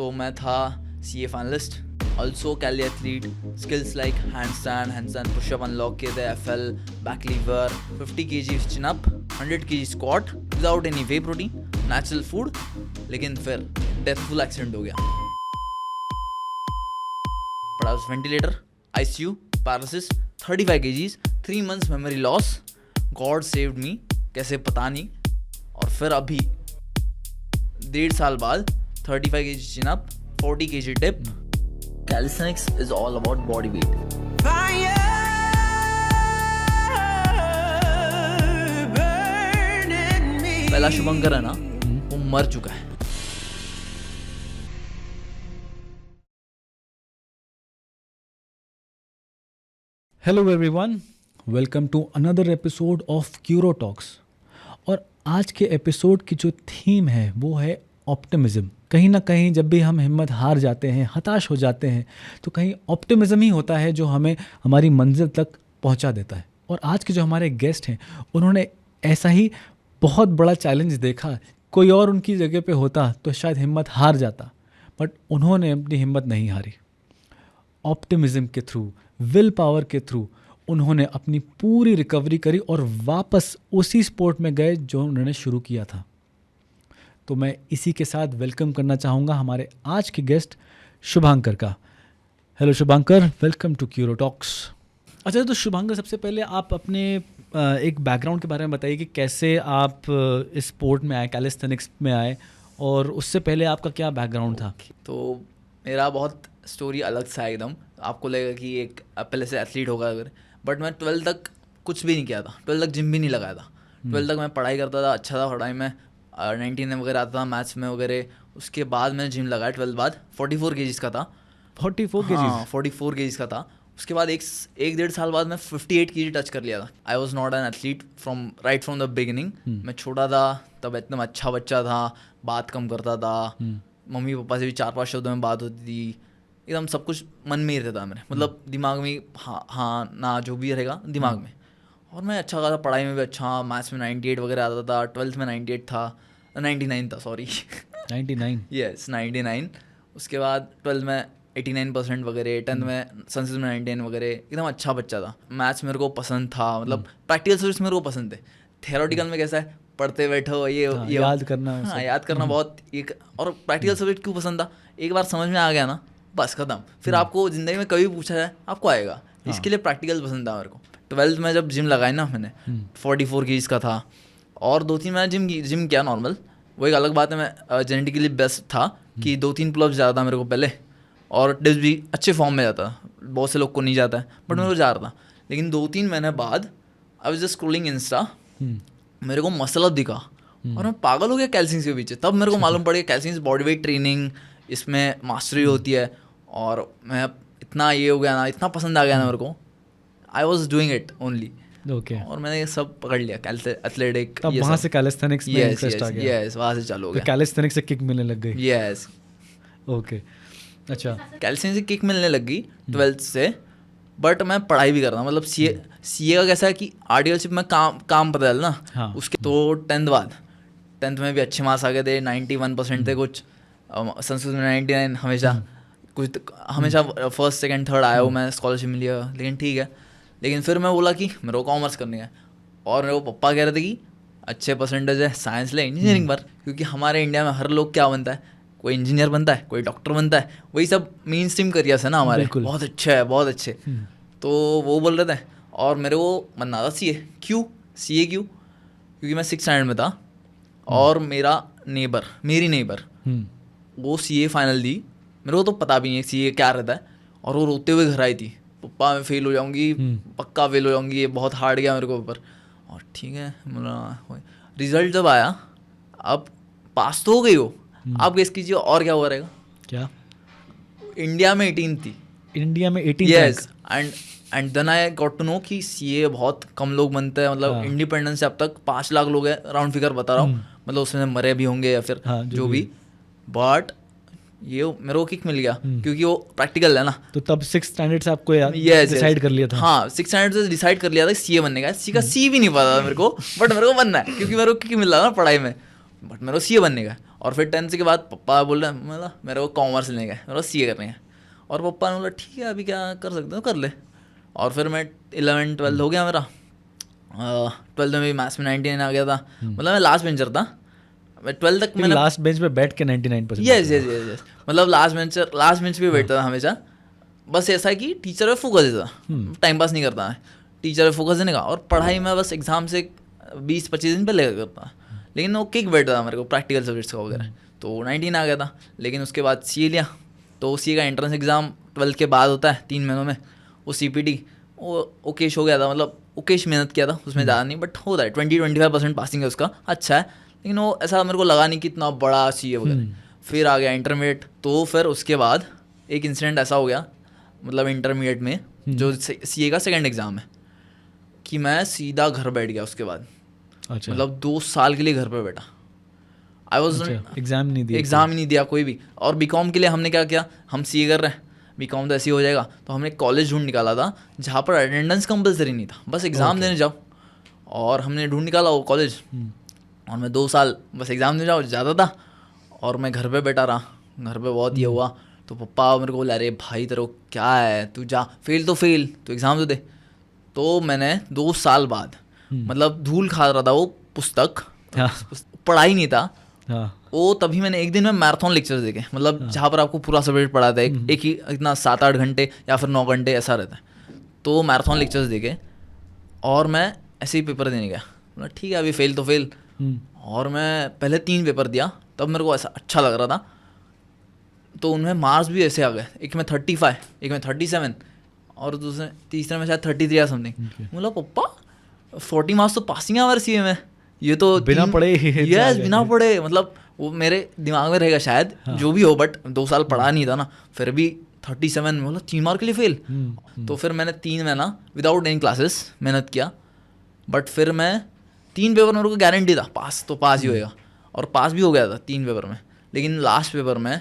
तो मैं था CA finalist, also cali athlete, skills like handstand pushup unlock किए थे, FL, back lever, 50 kg chin up, 100 kg squat without any way protein, natural food. लेकिन फिर deathful accident हो गया, पड़ा उस ventilator, ICU, paralysis, 35 kgs, 3 months memory loss. God saved me, कैसे पता नहीं। और फिर अभी 1.5 साल बाद 35 kg chin up, 40 kg dip. Calisthenics is all about body weight. पहला शुभंकर है ना, वो मर चुका है। Hello everyone, welcome to another episode of Curo talks. और आज के एपिसोड की जो थीम है वो है ऑप्टिमिज्म। कहीं ना कहीं जब भी हम हिम्मत हार जाते हैं, हताश हो जाते हैं, तो कहीं ऑप्टिमिज्म ही होता है जो हमें हमारी मंजिल तक पहुंचा देता है। और आज के जो हमारे गेस्ट हैं, उन्होंने ऐसा ही बहुत बड़ा चैलेंज देखा। कोई और उनकी जगह पे होता तो शायद हिम्मत हार जाता, बट उन्होंने अपनी हिम्मत नहीं हारी। ऑप्टिमिज्म के थ्रू, विल पावर के थ्रू उन्होंने अपनी पूरी रिकवरी करी और वापस उसी स्पोर्ट में गए जो उन्होंने शुरू किया था। तो मैं इसी के साथ वेलकम करना चाहूँगा हमारे आज के गेस्ट शुभांकर का। Hello Shubhankar, welcome to Curo talks. अच्छा, तो शुभांकर, सबसे पहले आप अपने एक बैकग्राउंड के बारे में बताइए कि कैसे आप इस स्पोर्ट में आए, कैलिस्थेनिक्स में आए, और उससे पहले आपका क्या बैकग्राउंड था? तो मेरा बहुत स्टोरी अलग सा है एकदम। आपको लगेगा कि एक पहले से एथलीट होगा अगर, बट मैं 12 तक कुछ भी नहीं किया था। 12 तक जिम भी नहीं लगाया था। 12 तक मैं पढ़ाई करता था, अच्छा था पढ़ाई में, 19 वगैरह आता था मैथ्स में वगैरह। उसके बाद मैंने जिम लगाया 12 बाद, 44 kgs का था। 44 kgs? हाँ, 44 kgs का था। उसके बाद एक 1.5 साल बाद मैं 58 kg टच कर लिया था। I was not an athlete right from the beginning. मैं छोटा था तब, एकदम अच्छा बच्चा था, बात कम करता था, मम्मी पापा से भी 4-5 शब्दों में बात होती थी, एकदम सब कुछ मन में ही रहता था मेरे, मतलब दिमाग में हाँ ना जो भी रहेगा दिमाग में। और मैं अच्छा खासा पढ़ाई में भी अच्छा, मैथ्स में 98 वगैरह आता था, 12th में 98 था, 99 था, सॉरी 99? यस 99। उसके बाद 12th में 89% वगैरह, 10th में संस्कृत में 99 वगैरह, एकदम अच्छा बच्चा था। मैथ्स मेरे को पसंद था, मतलब प्रैक्टिकल सब्जेक्ट्स मेरे को पसंद थे। थ्योरेटिकल में कैसा है, पढ़ते बैठो, ये याद करना। हाँ, याद करना बहुत एक। और प्रैक्टिकल सब्जेक्ट क्यों पसंद था, एक बार समझ में आ गया ना, बस खत्म। फिर आपको ज़िंदगी में कभी पूछा जाए आपको आएगा। इसके लिए प्रैक्टिकल पसंद था मेरे को। 12th में जब जिम लगाई ना मैंने, 44 kgs का था, और 2-3 मैंने जिम किया नॉर्मल। वो एक अलग बात है, मैं जेनेटिकली बेस्ट था कि 2-3 पुलअप्स ज़्यादा था मेरे को पहले, और डिप्स भी अच्छे फॉर्म में जाता। बहुत से लोग को नहीं जाता है, बट मेरे को जा रहा था। लेकिन 2-3 महीने बाद I was just scrolling Insta, मेरे को मसल अप दिखा और मैं पागल हो गया कैल्सियम के पीछे। तब मेरे को मालूम पड़ गया कैल्सियम बॉडी वेट ट्रेनिंग, इसमें मास्टरी होती है। और मैं इतना ये हो गया ना, इतना पसंद आ गया ना मेरे को, I was doing it only. Okay. और मैंने ये सब पकड़ लिया, एथलेटिक। तब वहाँ से कैलिस्थेनिक्स में इंटरेस्ट आ गया? यस, वहाँ से चालू हो गया। तो कैलिस्थेनिक्स से किक मिलने लग गई? यस। ओके, अच्छा। कैल्सियम से किक मिलने लग गई 12th से, बट मैं पढ़ाई भी कर रहा हूँ। मतलब CA का कैसा है कि आर्टिकलशिप में काम पता चल ना। हाँ। उसके तो 10th में भी अच्छे मार्क्स आ गए थे, 91% थे कुछ। संस्कृत में 99 हमेशा, कुछ हमेशा फर्स्ट सेकंड थर्ड आया हूँ मैं, स्कॉलरशिप मिली है। लेकिन ठीक है, लेकिन फिर मैं बोला कि मेरे को कॉमर्स करनी है, और मेरे को पप्पा कह रहे थे कि अच्छे परसेंटेज है, साइंस ले, इंजीनियरिंग पर। क्योंकि हमारे इंडिया में हर लोग क्या बनता है, कोई इंजीनियर बनता है, कोई डॉक्टर बनता है, वही सब मेन स्ट्रीम करियर्स है ना हमारे, बहुत अच्छे है, बहुत अच्छे। तो वो बोल रहे थे, और मेरे को बनना था CA। क्यों CA? क्योंकि मैं 6th स्टैंडर्ड में था, और मेरी नेबर वो CA फाइनल दी। मेरे को तो पता भी नहीं CA क्या रहता है, और वो रोते हुए घर आई थी, पप्पा मैं फेल हो जाऊंगी, पक्का फेल हो जाऊंगी, ये बहुत हार्ड गया मेरे को ऊपर। और ठीक है, रिजल्ट जब आया, अब पास तो हो गई हो, आप गेस कीजिए और क्या हुआ रहेगा? क्या? इंडिया में 18 थी। इंडिया में 18? Yes. And then I got to know कि CA बहुत कम लोग बनते हैं। मतलब इंडिपेंडेंस से अब तक 5 लाख लोग हैं, राउंड फिगर बता रहा हूँ, मतलब उसमें मरे भी होंगे या फिर जो भी। बट ये मेरे को किक मिल गया क्योंकि वो प्रैक्टिकल है ना। तो तब 6th स्टैंडर्ड से आपको डिसाइड कर लिया था? हाँ, 6th स्टैंडर्ड से डिसाइड कर लिया था CA बनने का। C का C भी नहीं पता था मेरे को, बट मेरे को बनना है क्योंकि मेरे को किक मिल रहा ना पढ़ाई में। बट मेरे को सीए बनने का है। और फिर 10th के बाद पापा बोल रहे हैं, मतलब मेरे को कॉमर्स लेने का है, मेरे को सीए करने का है। और पापा ने बोला ठीक है अभी क्या कर सकते हो कर ले। और फिर मैं 11th-12th हो गया मेरा। 12th में भी मैथ्स में 99 आ गया था, मतलब मैं लास्ट बेंचर था। मैं 12th तक मैंने लास्ट बेंच पे बैठ के 99%। यस यस यस यस, मतलब लास्ट बेंच पे बैठता था हमेशा। बस ऐसा है कि टीचर पे फोकस देता था, टाइम पास नहीं करता मैं, टीचर पे फोकस देने का। और पढ़ाई में बस एग्जाम से 20-25 दिन पहले करता, लेकिन वो किक बैठता था मेरे को प्रैक्टिकल सब्जेक्ट्स का वगैरह। तो 19 आ गया था। लेकिन उसके बाद सी लिया, तो सी का एंट्रेंस एग्ज़ाम 12th के बाद होता है 3 महीनों में। वो CPT वो ओकेश हो गया था, मतलब ओकेश मेहनत किया था उसमें, ज़्यादा नहीं बट होता है 20-25% पासिंग है उसका, अच्छा है। लेकिन वो ऐसा मेरे को लगा नहीं कि इतना बड़ा सी है वगैरह। फिर आ गया इंटरमीडिएट, तो फिर उसके बाद एक इंसिडेंट ऐसा हो गया, मतलब इंटरमीडिएट में जो CA का सेकंड एग्ज़ाम है, कि मैं सीधा घर बैठ गया उसके बाद। अच्छा, मतलब 2 साल के लिए घर पे बैठा। आई वॉज एग्जाम नहीं दिया, एग्ज़ाम ही नहीं दिया कोई भी। और बीकॉम के लिए हमने क्या किया, हम CA कर रहे हैं, बीकॉम तो ऐसे ही हो जाएगा, तो हमने कॉलेज ढूंढ निकाला था जहाँ पर अटेंडेंस कंपलसरी नहीं था, बस एग्ज़ाम देने जाओ। और हमने ढूंढ निकाला वो कॉलेज, और मैं 2 साल बस एग्ज़ाम देने जाओ ज़्यादा था, और मैं घर पे बैठा रहा। घर पे बहुत ये हुआ, तो पापा मेरे को बोला अरे भाई तेरे को क्या है, तू जा, फेल तो फेल, तो एग्ज़ाम तो दे। तो मैंने 2 साल बाद, मतलब धूल खा रहा था वो पुस्तक, पढ़ाई नहीं था वो, तभी मैंने एक दिन में मैराथन लेक्चर देखे, मतलब जहाँ पर आपको पूरा सब्जेक्ट पढ़ाता है, एक ही इतना 7-8 घंटे या फिर 9 घंटे ऐसा रहता है। तो मैराथन लेक्चर्स देखे, और मैं ऐसे ही पेपर देने गया, मतलब ठीक है अभी फेल तो फेल। और मैं पहले 3 पेपर दिया, तब मेरे को ऐसा अच्छा लग रहा था। तो उनमें मार्क्स भी ऐसे आ गए, एक में 35, एक में 37, और तीसरे में शायद 33 या समथिंग। मतलब पप्पा 40 मार्क्स तो पासिंग है हमारे CA में, ये तो बिना पढ़े यस बिना पढ़े, मतलब वो मेरे दिमाग में रहेगा शायद, जो भी हो, बट 2 साल पढ़ा नहीं था ना, फिर भी 37, मतलब 3 मार्क के लिए फेल। तो फिर मैंने 3 महीना विदाउट एनी क्लासेस मेहनत किया, बट फिर मैं 3 पेपर मेरे को गारंटी था पास, तो पास ही होएगा, और पास भी हो गया था 3 पेपर में। लेकिन लास्ट पेपर में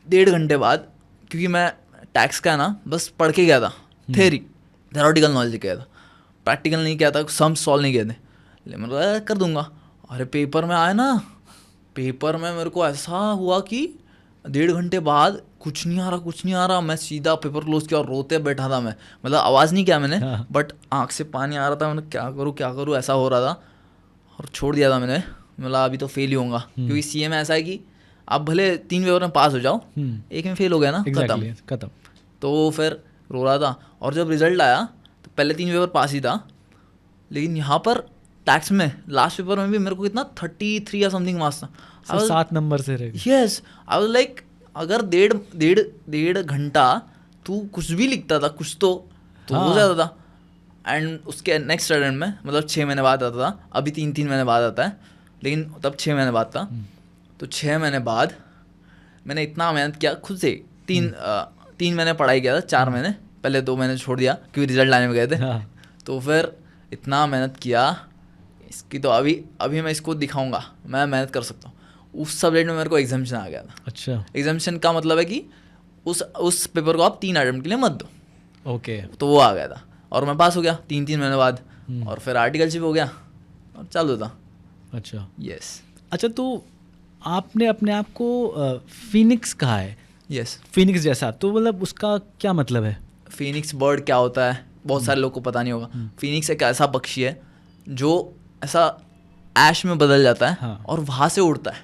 1.5 घंटे बाद, क्योंकि मैं टैक्स का है ना बस पढ़ के गया था, थेरोटिकल नॉलेज किया था, प्रैक्टिकल नहीं किया था, सम सॉल्व नहीं किए थे, मतलब कर दूंगा। अरे पेपर में आया ना, पेपर में मेरे को ऐसा हुआ कि 1.5 घंटे बाद कुछ नहीं आ रहा, मैं सीधा पेपर क्लोज किया और रोते बैठा था मैं, मतलब आवाज़ नहीं किया मैंने, बट आँख से पानी आ रहा था, मैंने क्या करूँ ऐसा हो रहा था, और छोड़ दिया था मैंने, मतलब अभी तो फेल ही होऊंगा। क्योंकि CA में ऐसा है कि आप भले 3 पेपर में पास हो जाओ, एक में फेल हो गया ना, खत्म। तो फिर रो रहा था, और जब रिजल्ट आया तो पहले 3 पेपर पास ही था, लेकिन यहाँ पर टैक्स में लास्ट पेपर में भी मेरे को कितना 33 या समथिंग मार्क्स था, 7 नंबर से रह गए। यस, आई वाज लाइक अगर 1.5 घंटा तू कुछ भी लिखता था, कुछ तो हो जाता था। एंड उसके नेक्स्ट अटेम्प्ट में, मतलब 6 महीने बाद आता था, अभी 3 महीने बाद आता है, लेकिन तब 6 महीने बाद था। तो 6 महीने बाद मैंने इतना मेहनत किया खुद से, 3 महीने पढ़ाई किया था, 4 महीने, पहले 2 महीने छोड़ दिया क्योंकि रिजल्ट लाने में गए थे। तो फिर इतना मेहनत किया इसकी, तो अभी मैं इसको दिखाऊंगा, मैं मेहनत कर सकता हूँ। उस सब्जेक्ट में मेरे को एग्जामिशन आ गया था। अच्छा, एग्जामिशन का मतलब है कि उस पेपर को आप 3 अटेम्प्ट के लिए मत दो। ओके, तो वो आ गया था, और मैं पास हो गया 3 महीने बाद, और फिर आर्टिकलशिप हो गया और चालू था। अच्छा, यस। अच्छा, तो आपने अपने आप को फिनिक्स कहा है। यस, फिनिक्स जैसा, तो मतलब उसका क्या मतलब है? फिनिक्स बर्ड क्या होता है बहुत सारे लोग को पता नहीं होगा। फिनिक्स एक ऐसा पक्षी है जो ऐसा ऐश में बदल जाता है, और वहाँ से उड़ता है।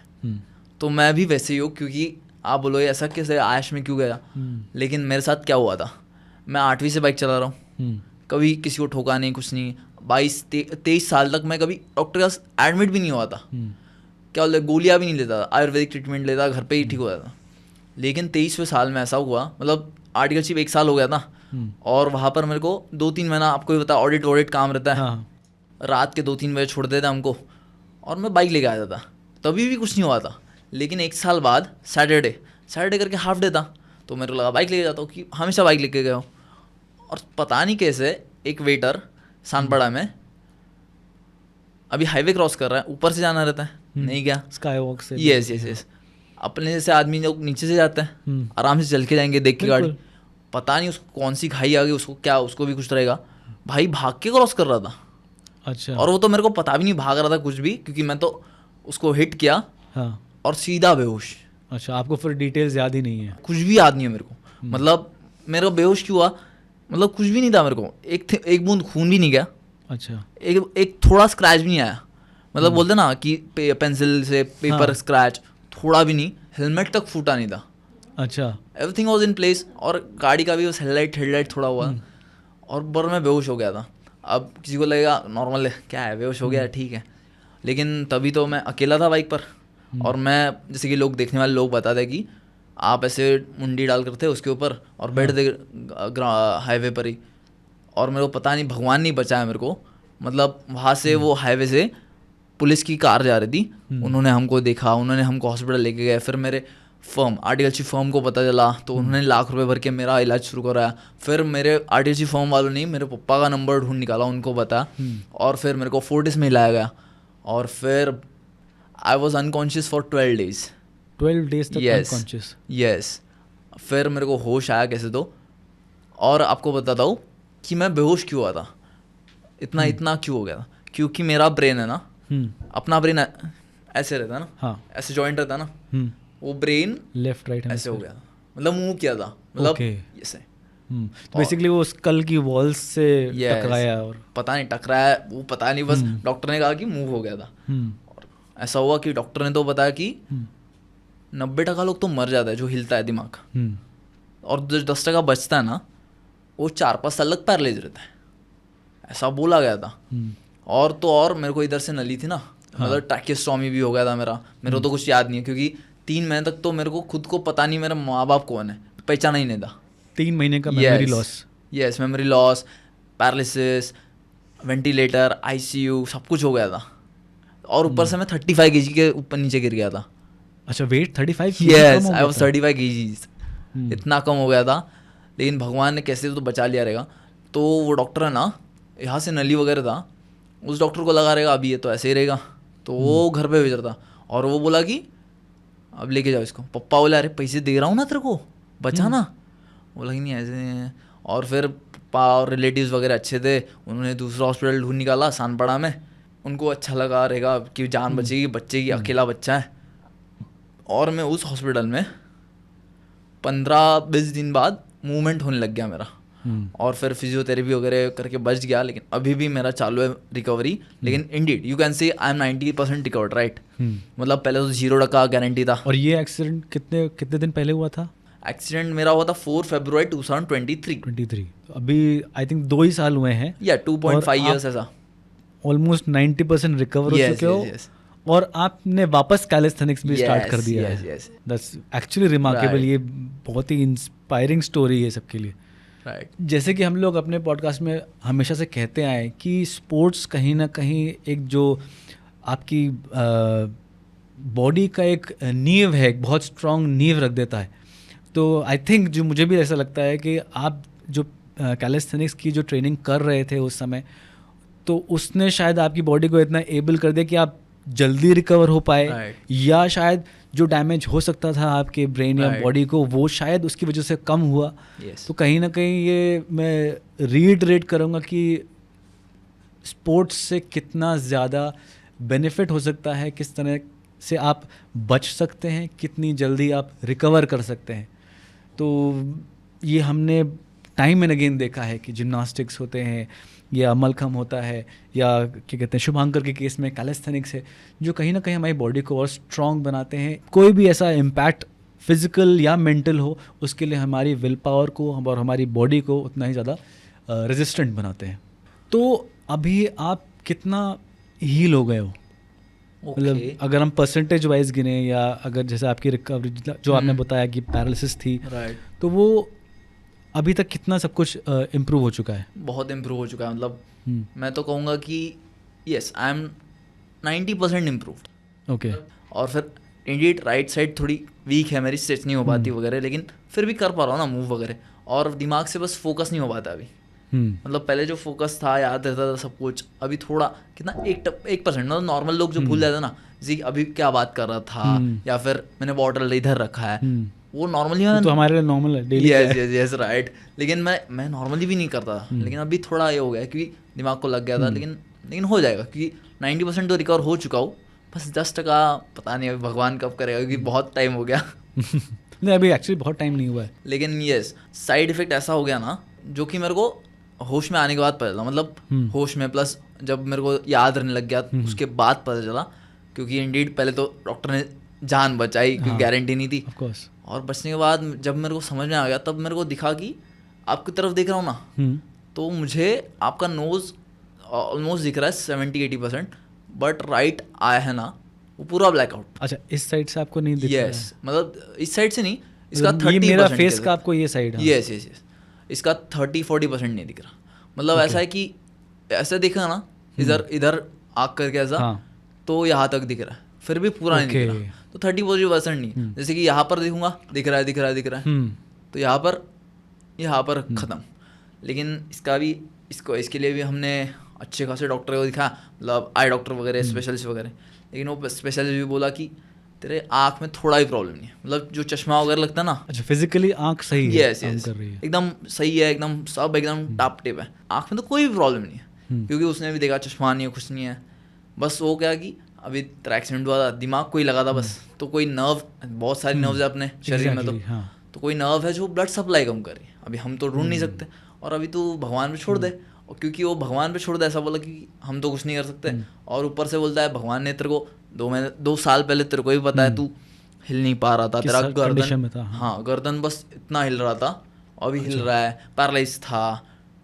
तो मैं भी वैसे ही हूँ, क्योंकि आप बोलो ऐसा कैसे ऐश में क्यों गया, लेकिन मेरे साथ क्या हुआ था, मैं 8वीं से बाइक चला रहा हूँ, कभी किसी को ठोका नहीं, कुछ नहीं। 22-23 साल तक मैं कभी डॉक्टर के पास एडमिट भी नहीं हुआ था, क्या बोलते, गोलियाँ भी नहीं लेता था, आयुर्वेदिक ट्रीटमेंट लेता, घर पे ही ठीक हो जाता था। लेकिन 23वें साल में ऐसा हुआ, मतलब आर्टिकलशिप 1 साल हो गया था, और वहाँ पर मेरे को 2-3 महीना, आपको भी पता ऑडिट काम रहता है, रात के 2-3 बजे छोड़ देते हमको, और मैं बाइक लेके आया था, तभी भी कुछ नहीं हुआ था। लेकिन 1 साल बाद सैटरडे करके हाफ डे था, तो मेरे को लगा बाइक लेके जाता हूँ, कि हमेशा बाइक लेके गया हूँ। और पता नहीं कैसे एक वेटर सानपाड़ा में अभी हाईवे क्रॉस कर रहा है, ऊपर से जाना रहता है, नहीं गया, स्काई वॉक से। यस, अपने जैसे आदमी लोग नीचे से जाते हैं, आराम से चल के जाएंगे, देख के गाड़ी, पता नहीं उसको कौन सी खाई आ गई, उसको भी कुछ रहेगा, भाई भाग के क्रॉस कर रहा था। अच्छा, और वो तो मेरे को पता भी नहीं भाग रहा था कुछ भी, क्योंकि मैं तो उसको हिट किया हाँ, और सीधा बेहोश। अच्छा, आपको फिर डिटेल्स याद ही नहीं है? कुछ भी याद नहीं है मेरे को। मतलब मेरे को बेहोश क्यों हुआ, मतलब कुछ भी नहीं था मेरे को, एक बूंद खून भी नहीं गया, अच्छा, एक थोड़ा स्क्रैच भी नहीं आया। मतलब बोलते ना कि पेंसिल से पेपर हाँ। स्क्रैच, थोड़ा भी नहीं, हेलमेट तक फूटा नहीं था, अच्छा, एवरीथिंग वाज इन प्लेस। और गाड़ी का भी बस हेडलाइट थोड़ा हुआ और बर मैं बेहोश हो गया था। अब किसी को लगेगा नॉर्मल है, क्या है, बेहोश हो गया, ठीक है, लेकिन तभी तो मैं अकेला था बाइक पर। और मैं, जैसे कि लोग देखने वाले लोग बताते कि आप ऐसे मुंडी डाल करते उसके ऊपर और बैठ दे हाईवे पर ही। और मेरे को पता नहीं, भगवान नहीं बचाया मेरे को। मतलब वहाँ से वो हाईवे से पुलिस की कार जा रही थी, उन्होंने हमको देखा, उन्होंने हमको हॉस्पिटल लेके गए। फिर मेरे फर्म आरटीएलसी फर्म को पता चला तो उन्होंने लाख रुपए भर के मेरा इलाज शुरू कराया। फिर मेरे आरटीएलसी फर्म वालों ने मेरे पप्पा का नंबर ढूंढ निकाला, उनको बताया, और फिर मेरे को फोर्टिस में लाया गया। और फिर I was unconscious for 12 days। 12 days तक अनकॉन्शियस? यस। फिर मेरे को होश आया कैसे तो, और आपको बताता हूँ कि मैं बेहोश क्यों हुआ था, इतना क्यों हो गया था। क्योंकि मेरा ब्रेन है ना, अपना ब्रेन ऐसे रहता है ना, हाँ, ऐसे जॉइंट रहता है ना, वो ब्रेन लेफ्ट राइट ऐसे हो गया था, मतलब मूव किया था, मतलब ऐसे। तो बेसिकली वो स्कल की वॉल्स से टकराया, और पता नहीं टकराया, वो पता नहीं, बस डॉक्टर ने कहा कि मूव हो गया था। और ऐसा हुआ कि डॉक्टर ने तो बताया कि 90% लोग तो मर जाता है जो हिलता है दिमाग, और जो 10% बचता है ना, वो 4-5 साल तक पैरालाइज रहता है, ऐसा बोला गया था। और तो और मेरे को इधर से नली थी ना, मतलब ट्रैकियोस्टोमी भी हो गया था मेरे को तो कुछ याद नहीं है, क्योंकि 3 महीने तक तो मेरे को खुद को पता नहीं मेरा माँ बाप कौन है, पहचाना ही नहीं था। 3 महीने का memory loss? Yes, memory loss, paralysis, ventilator, ICU, सब कुछ हो गया था। और ऊपर से मैं 35 kg के ऊपर नीचे गिर गया था। अच्छा, weight 35 kg? Yes, I was 35 kg, इतना कम हो गया था। लेकिन भगवान ने कैसे तो बचा लिया रहेगा। तो वो डॉक्टर है ना, यहाँ से नली वगैरह था, उस डॉक्टर को लगा रहेगा अभी ये तो ऐसे ही रहेगा, तो वो घर पे भेज रहा था। और वो बोला कि अब लेके जाओ इसको। पप्पा बोला अरे पैसे दे रहा हूँ ना तेरे को, बचाना। बोला कि नहीं ऐसे। और फिर पापा और रिलेटिव्स वगैरह अच्छे थे, उन्होंने दूसरा हॉस्पिटल ढूंढ निकाला सानपड़ा में। उनको अच्छा लगा रहेगा कि जान बचेगी, बच्चे की अकेला बच्चा है। और मैं उस हॉस्पिटल में 15-20 दिन बाद मूवमेंट होने लग गया मेरा। और फिर फिजियोथेरेपी वगैरह करके बच गया, लेकिन अभी भी मेरा चालू है रिकवरी। लेकिन Indeed you can say I am 90% recovered, right. मतलब पहले तो 0% गारंटी था। और ये एक्सीडेंट कितने दिन पहले हुआ था? एक्सीडेंट मेरा हुआ था 4 फरवरी 2023। अभी आई थिंक 2 ही साल हुए हैं, या 2.5 years ऐसा। ऑलमोस्ट 90% रिकवर हो चुके हो। और आपने वापस कैलिस्थेनिक्स भी स्टार्ट कर दिया है। That's actually remarkable. ये बहुत ही इंस्पायरिंग स्टोरी है सबके लिए। राइट। जैसे कि हम लोग अपने पॉडकास्ट में हमेशा से कहते आए कि स्पोर्ट्स कहीं ना कहीं एक जो आपकी बॉडी का एक नींव है, एक बहुत स्ट्रॉन्ग नींव रख देता है। तो आई थिंक जो मुझे भी ऐसा लगता है कि आप जो कैलिस्थेनिक्स की जो ट्रेनिंग कर रहे थे उस समय, तो उसने शायद आपकी बॉडी को इतना एबल कर दिया कि आप जल्दी रिकवर हो पाए, या शायद जो डैमेज हो सकता था आपके ब्रेन या बॉडी को, वो शायद उसकी वजह से कम हुआ। तो कहीं ना कहीं ये मैं रीइटरेट करूँगा कि स्पोर्ट्स से कितना ज़्यादा बेनिफिट हो सकता है, किस तरह से आप बच सकते हैं, कितनी जल्दी आप रिकवर कर सकते हैं। तो ये हमने टाइम एंड अगेन देखा है कि जिम्नास्टिक्स होते हैं या मलखम होता है, या क्या कहते हैं शुभांकर के केस में कैलिस्थेनिक्स है, जो कहीं ना कहीं हमारी बॉडी को और स्ट्रॉन्ग बनाते हैं। कोई भी ऐसा इम्पैक्ट फिजिकल या मेंटल हो, उसके लिए हमारी विल पावर को और हमारी बॉडी को उतना ही ज़्यादा रेजिस्टेंट बनाते हैं। तो अभी आप कितना हील हो गए हो? मतलब अगर हम परसेंटेज वाइज गिने, या अगर जैसे आपकी रिकवरी जो आपने बताया कि पैरालिसिस थी, तो वो अभी तक कितना सब कुछ इम्प्रूव हो चुका है? बहुत इम्प्रूव हो चुका है। मतलब मैं तो कहूँगा कि yes, I am 90% improved. Okay. और फिर इंडीड राइट साइड थोड़ी वीक है मेरी, स्ट्रेच नहीं हो पाती वगैरह, लेकिन फिर भी कर पा रहा हूँ ना मूव वगैरह। और दिमाग से बस फोकस नहीं हो पाता अभी। मतलब पहले जो फोकस था, याद रहता था सब कुछ, अभी थोड़ा कितना 1%। मतलब नॉर्मल लोग जो भूल जाते हैं ना, जी अभी क्या बात कर रहा था, या फिर मैंने बॉटल इधर रखा है, वो नॉर्मली तो हमारे लिए नॉर्मल है, डेली। Yes right. लेकिन मैं नॉर्मली भी नहीं करता था, लेकिन अभी थोड़ा ये हो गया क्योंकि दिमाग को लग गया था। लेकिन हो जाएगा क्योंकि 90% तो रिकवर हो चुका हूँ। बस 10% पता नहीं अभी भगवान कब करेगा, क्योंकि बहुत टाइम हो गया। नहीं, अभी एक्चुअली बहुत टाइम नहीं हुआ है। लेकिन यस, साइड इफेक्ट ऐसा हो गया ना, जो कि मेरे को होश में आने के बाद पता चला, मतलब होश में प्लस जब मेरे को याद रहने लग गया उसके बाद पता चला। क्योंकि इंडीड पहले तो डॉक्टर ने जान बचाई, क्योंकि गारंटी नहीं थी। Of course. और बचने के बाद जब मेरे को समझ में आ गया, तब मेरे को दिखा कि आपकी तरफ देख रहा हूँ ना, तो मुझे आपका नोज ऑलमोस्ट दिख रहा है 70-80%, बट राइट आया है ना, वो पूरा ब्लैकआउट। अच्छा, इस साइड से आपको नहीं दिख रहा है? यस, मतलब इस साइड से नहीं, इसका मतलब ये 30% मेरा फेस का आपको ये साइड? यस यस यस, इसका 30-40% नहीं दिख रहा। मतलब ऐसा है कि ऐसे दिखा ना, इधर आँख करके ऐसा, तो यहाँ तक दिख रहा है, फिर भी पूरा नहीं दिख रहा। तो 30-40% नहीं, जैसे कि यहाँ पर देखूंगा, दिख रहा है, तो यहाँ पर ख़त्म। लेकिन इसका भी इसके लिए भी हमने अच्छे खासे डॉक्टर को दिखाया, मतलब आई डॉक्टर वगैरह, स्पेशलिस्ट वगैरह। लेकिन वो स्पेशलिस्ट भी बोला कि तेरे आँख में थोड़ा भी प्रॉब्लम नहीं है, मतलब जो चश्मा वगैरह लगता है ना। अच्छा, फिजिकली आँख सही है? यस यस, एकदम सही है, एकदम सब एकदम टाप टिप है, आँख में तो कोई भी प्रॉब्लम नहीं है। क्योंकि उसने भी देखा चश्मा नहीं है, कुछ नहीं है, बस वो क्या कि अभी तेरा एक्सीडेंट हुआ था, दिमाग कोई लगा था बस, तो कोई नर्व, बहुत सारी नर्व्स है अपने शरीर में, तो कोई नर्व है जो ब्लड सप्लाई कम कर रही है। अभी हम तो ढूंढ नहीं सकते, और अभी तू भगवान पे छोड़ दे। और क्योंकि वो भगवान पे छोड़ दे, ऐसा बोला कि हम तो कुछ नहीं कर सकते, और ऊपर से बोलता है भगवान ने तेरे को 2 साल पहले तेरे को भी पता है, तू हिल नहीं पा रहा था, तेरा गर्दन, हाँ गर्दन बस इतना हिल रहा था, अभी हिल रहा है, पैरालाइज था,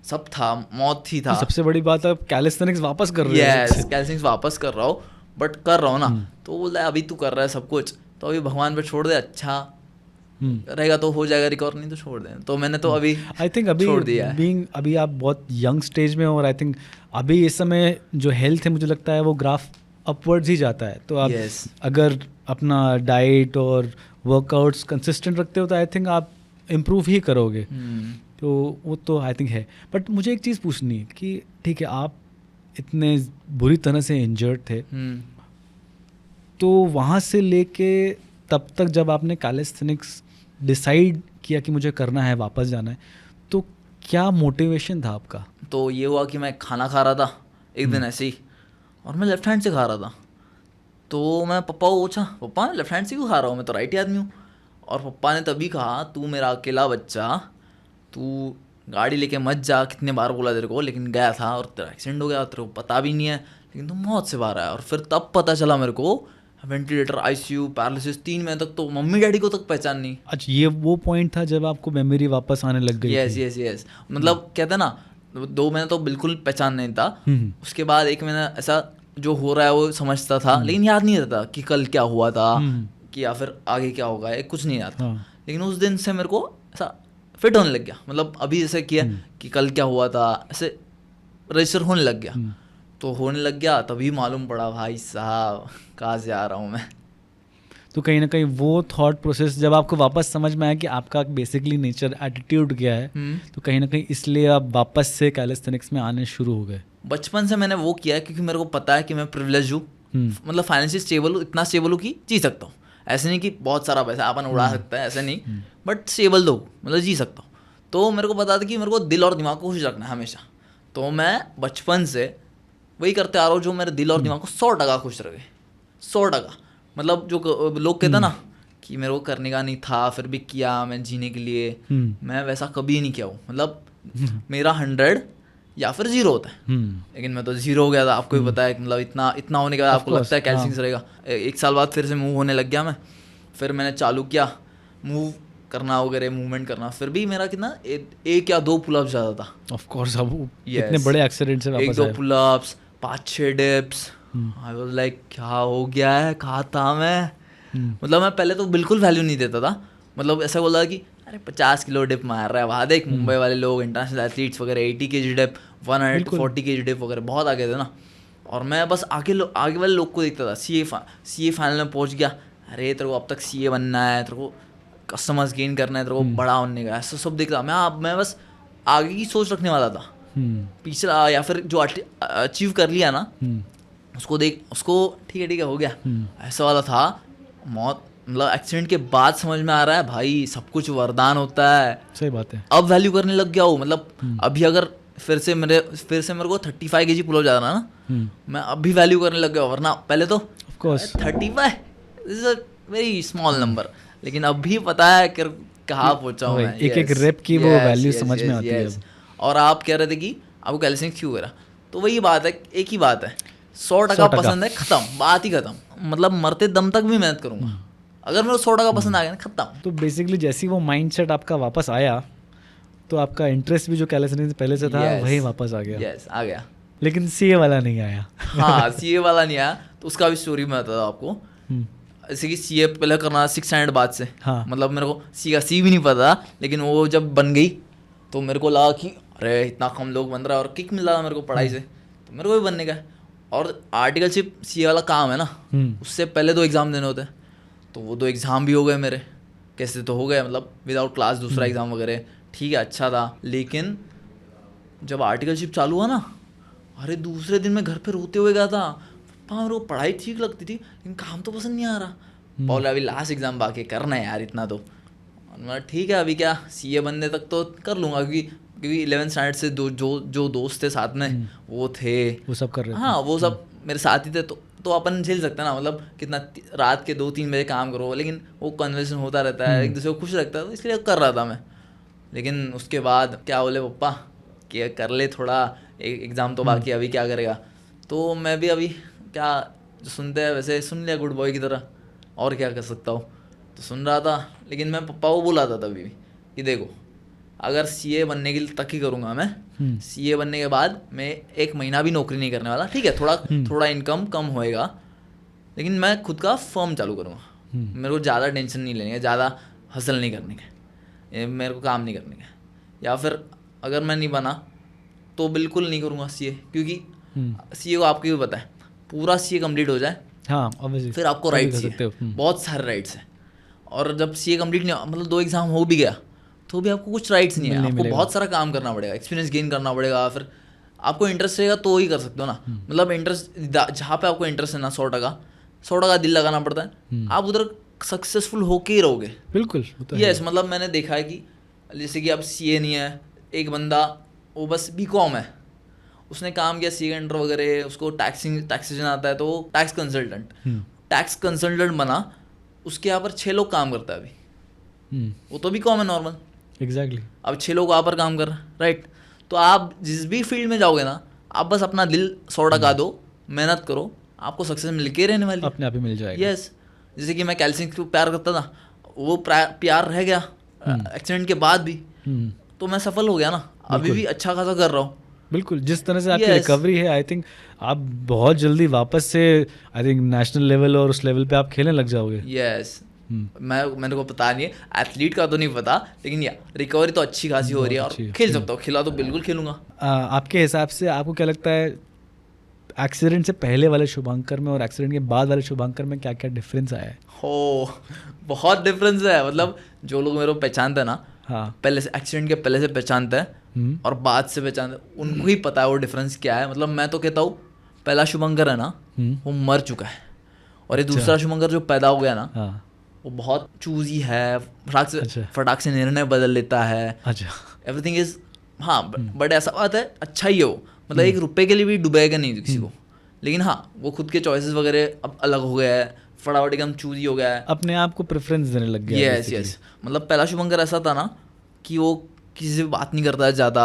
सब था, मौत ही था। सबसे बड़ी बात है कैलिस्थेनिक्स वापस कर रहे हो? यस, कैलिस्थेनिक्स वापस कर रहा हूँ, बट कर रहा हूँ ना। तो बोलता है अभी तू कर रहा है सब कुछ, तो अभी भगवान पे छोड़ दे, अच्छा रहेगा तो हो जाएगा रिकवर, नहीं तो छोड़ दे। तो मैंने तो अभी आई थिंक अभी छोड़ दिया है। अभी आप बहुत यंग स्टेज में हो, और आई थिंक अभी इस समय जो हेल्थ है, मुझे लगता है वो ग्राफ अपवर्ड्स ही जाता है। तो आप अगर अपना डाइट और वर्कआउट्स कंसिस्टेंट रखते हो, तो आई थिंक आप इम्प्रूव ही करोगे। तो वो तो आई थिंक है। बट मुझे एक चीज़ पूछनी है कि ठीक है, आप इतने बुरी तरह से इंजर्ड थे, तो वहाँ से लेके तब तक जब आपने कैलिस्थेनिक्स डिसाइड किया कि मुझे करना है, वापस जाना है, तो क्या मोटिवेशन था आपका? तो ये हुआ कि मैं खाना खा रहा था एक दिन ऐसे ही, और मैं लेफ्ट हैंड से खा रहा था। तो मैं पप्पा को पूछा, पप्पा मैं लेफ्ट हैंड से क्यों खा रहा हूँ, मैं तो राइट आदमी हूँ। और पप्पा ने तभी कहा, तू मेरा अकेला बच्चा, तू गाड़ी लेके मत जा, कितने बार बोला तेरे को, लेकिन गया था और तेरा एक्सीडेंट हो गया, तेरे को पता भी नहीं है, लेकिन तू मौत से बाहर आया। और फिर तब पता चला मेरे को, वेंटिलेटर, आईसीयू, पैरालिसिस, 3 महीने तक तो मम्मी डैडी को तक पहचान नहीं। अच्छा, ये वो पॉइंट था जब आपको मेमोरी वापस आने लग गई? यस यस यस, मतलब कहते हैं ना, 2 महीने तो बिल्कुल पहचान नहीं था। उसके बाद 1 महीना ऐसा जो हो रहा है वो समझता था, लेकिन याद नहीं रहता कि कल क्या हुआ था, कि या फिर आगे क्या होगा, कुछ नहीं याद था। लेकिन उस दिन से मेरे को ऐसा फिट होने लग गया, मतलब अभी जैसे किया कि कल क्या हुआ था, ऐसे रजिस्टर होने लग गया। तो होने लग गया, तभी मालूम पड़ा भाई साहब कहाँ से आ रहा हूँ मैं। तो कहीं ना कहीं वो थॉट प्रोसेस जब आपको वापस समझ में आया कि आपका बेसिकली नेचर एटीट्यूड क्या है, तो कहीं ना कहीं इसलिए आप वापस से कैलिस्थेनिक्स में आने शुरू हो गए? बचपन से मैंने वो किया है, क्योंकि मेरे को पता है कि मैं प्रिविलेज हूँ, मतलब फाइनेंशियल स्टेबल हूँ, इतना स्टेबल हूँ कि जी सकता हूँ। ऐसे नहीं कि बहुत सारा पैसा अपन उड़ा सकता है, ऐसा नहीं, बट स्टेबल दो, मतलब जी सकता हूँ। तो मेरे को पता था कि मेरे को दिल और दिमाग को खुश रखना है हमेशा। तो मैं बचपन से वही करते आ रहा हूँ जो मेरे दिल और दिमाग को 100% खुश रखे, 100%। मतलब जो लोग कहते हैं ना कि मेरे को करने का नहीं था, फिर भी किया मैं जीने के लिए, मैं वैसा कभी नहीं किया हूँ। मतलब मेरा 100 या फिर 0 होता है, लेकिन मैं तो 0 हो गया था। आपको भी पता है, मतलब इतना होने के बाद आपको लगता है कैल्सिंग रहेगा। 1 साल बाद फिर से मूव होने लग गया मैं, फिर मैंने चालू किया मूव करना वगैरह, मूवमेंट करना, फिर भी मेरा कितना 1 या 2 पुलअप्स ज़्यादा था। ऑफ कोर्स, अब इतने बड़े एक्सीडेंट से वापस 1-2 pullups, 5-6 dips. I was like क्या हो गया है, कहाँ था मैं। मतलब मैं पहले तो बिल्कुल वैल्यू नहीं देता था, मतलब ऐसा बोला कि अरे 50 किलो डिप मार रहा है, वहाँ देख मुंबई वाले लोग, इंटरनेशनल एथलीट्स वगैरह 80 kg डिप, 140 kg डिप वगैरह बहुत आगे थे ना। और मैं बस आगे वाले लोग को देखता था। CA फाइनल में पहुँच गया, अरे तेरे को अब तक CA बनना है, तेरे को कस्टमर्स गेन करना है, तेरे को बड़ा होने का, ऐसा सब देखता। मैं बस आगे की सोच रखने वाला था, पिछला या फिर जो अचीव कर लिया ना उसको ठीक है हो गया, ऐसा वाला था। मौत, मतलब एक्सीडेंट के बाद समझ में आ रहा है भाई सब कुछ वरदान होता है। सही बात है। अब वैल्यू करने लग गया हूँ। मतलब अभी अगर फिर से मेरे को 35 kg पुलअप जाना ना, मैं अभी वैल्यू करने लग गया, वरना पहले तो of course 35 is a very small number, लेकिन अभी पता है कि कहाँ पहुंचा हूँ मैं। एक एक रेप की वो वैल्यू समझ में आती है अब। और आप कह रहे थे कि आपको कैल्शियम क्यों करा, तो वही बात है, एक ही बात है, 100% पसंद है, खत्म, बात ही खत्म। मतलब मरते दम तक भी मेहनत करूंगा, अगर मेरे को 100% पसंद आ गया ना, खत्म। तो बेसिकली जैसे ही वो माइंडसेट आपका वापस आया तो आपका इंटरेस्ट भी जो कैलिस्थेनिक्स पहले से था वही वापस आ गया। यस, आ गया। लेकिन सीए वाला नहीं आया। हाँ, सीए वाला नहीं आया, तो उसका भी स्टोरी मैं बताता हूँ आपको। जैसे कि सीए पहले करना 6 स्टैंडर्ड बाद से, हाँ। मतलब मेरे को सी का सी भी नहीं पता, लेकिन वो जब बन गई तो मेरे को लगा कि अरे इतना कम लोग बन रहा है और किक मिल रहा है मेरे को पढ़ाई से, तो मेरे को भी बनने का है। और आर्टिकलशिप सी वाला काम है ना, उससे पहले 2 एग्ज़ाम देने होते हैं, तो वो 2 एग्ज़ाम भी हो गए मेरे, कैसे तो हो गए, मतलब विदाउट क्लास दूसरा एग्ज़ाम वगैरह, ठीक है, अच्छा था। लेकिन जब आर्टिकलशिप चालू हुआ ना, अरे दूसरे दिन मैं घर पे रोते हुए गया था, पापा मेरे को पढ़ाई ठीक लगती थी लेकिन काम तो पसंद नहीं आ रहा। बोला अभी लास्ट एग्ज़ाम बाकी करना है यार इतना तो, मैं ठीक है अभी क्या सीए बनने तक तो कर लूँगा, क्योंकि 11th स्टैंडर्ड से जो दोस्त थे साथ में वो थे, वो सब कर रहे थे। हाँ, वो सब मेरे साथ ही थे, तो अपन झेल सकते हैं ना, मतलब कितना रात के 2-3 बजे काम करो, लेकिन वो कन्वर्सेशन होता रहता है, एक दूसरे को खुश रखता है, तो इसलिए कर रहा था मैं। लेकिन उसके बाद क्या बोले पप्पा कि कर ले थोड़ा, एक एग्ज़ाम तो बाकी, अभी क्या करेगा। तो मैं भी अभी क्या जो सुनते हैं वैसे सुन लिया गुड बॉय की तरह, और क्या कर सकता हूँ, तो सुन रहा था। लेकिन मैं पप्पा को बोला था तभी भी कि देखो अगर सीए बनने के लिए तक ही करूँगा मैं, सीए बनने के बाद मैं 1 महीना भी नौकरी नहीं करने वाला, ठीक है, थोड़ा इनकम कम होएगा, लेकिन मैं खुद का फर्म चालू करूँगा। मेरे को ज़्यादा टेंशन नहीं लेने का, ज़्यादा हसल नहीं करने का, मेरे को काम नहीं करने का। या फिर अगर मैं नहीं बना तो बिल्कुल नहीं करूँगा सीए, क्योंकि सीए को आपको भी पता है, पूरा सीए कंप्लीट हो जाए, हाँ ऑब्वियसली, फिर आपको राइट्स है, बहुत सारे राइट्स हैं। और जब सीए कंप्लीट नहीं, मतलब 2 एग्ज़ाम हो भी गया तो भी आपको कुछ राइट्स नहीं है, आपको बहुत सारा काम करना पड़ेगा, एक्सपीरियंस गेन करना पड़ेगा, फिर आपको इंटरेस्ट रहेगा तो ही कर सकते हो ना। मतलब इंटरेस्ट जहाँ पे आपको इंटरेस्ट है ना, 100% दिल लगाना पड़ता है, आप उधर सक्सेसफुल होके ही रहोगे। बिल्कुल यस, मतलब मैंने देखा है कि जैसे कि अब सीए नहीं है, एक बंदा वो बस बीकॉम है, उसने काम किया सीए अंडर वगैरह, उसको टैक्सेशन आता है, तो वो टैक्स कंसल्टेंट बना, उसके यहाँ पर 6 लोग काम करता है अभी, वो तो बीकॉम है नॉर्मल, एग्जैक्टली। अब 6 लोग वहाँ पर काम कर रहे हैं, राइट। तो आप जिस भी फील्ड में जाओगे ना, आप बस अपना दिल 100% दो, मेहनत करो, आपको सक्सेस मिल के रहने वाली, अपने आप ही मिल जाएगा। यस, जैसे कि मैं कैल्शियम को प्यार करता था, वो प्यार रह गया एक्सीडेंट के बाद भी, तो मैं सफल हो गया ना, अभी भी अच्छा खासा कर रहा हूँ। बिल्कुल, जिस तरह से आपकी रिकवरी है, आई थिंक आप बहुत जल्दी वापस से आई थिंक नेशनल लेवल और उस लेवल पे आप खेलने लग जाओगे। यस, मेरे को पता नहीं है, एथलीट का तो नहीं पता, लेकिन या रिकवरी तो अच्छी खासी हो रही है, और खेल सकता हूँ, खिला तो बिल्कुल खेलूंगा। आपके हिसाब से आपको क्या लगता है, एक्सीडेंट से पहले वाले शुभांकर में और एक्सीडेंट के बाद वाले शुभांकर में क्या क्या डिफरेंस आया है? हो, बहुत डिफरेंस है, मतलब जो लोग मेरे को पहचानते हैं ना, हाँ, पहले से एक्सीडेंट के पहले से पहचानते हैं और बाद से पहचानते हैं, उनको ही पता है वो डिफरेंस क्या है। मतलब मैं तो कहता हूँ पहला शुभंकर है ना, वो मर चुका है, और ये दूसरा शुभंकर जो पैदा हो गया ना, वो बहुत चूजी है, फटाक से निर्णय बदल लेता है, एवरीथिंग इज, हाँ, बट ऐसा बात है, अच्छा ही है वो, मतलब 1 रुपये के लिए भी डुबेगा नहीं किसी को, लेकिन हाँ वो खुद के चॉइसेस वगैरह अब अलग हो गया है, फटाफट एकदम चूजी हो गया है, अपने आप को प्रेफरेंस देने लग गया। यस, मतलब पहला शुभंकर ऐसा था ना कि वो किसी से बात नहीं करता ज़्यादा,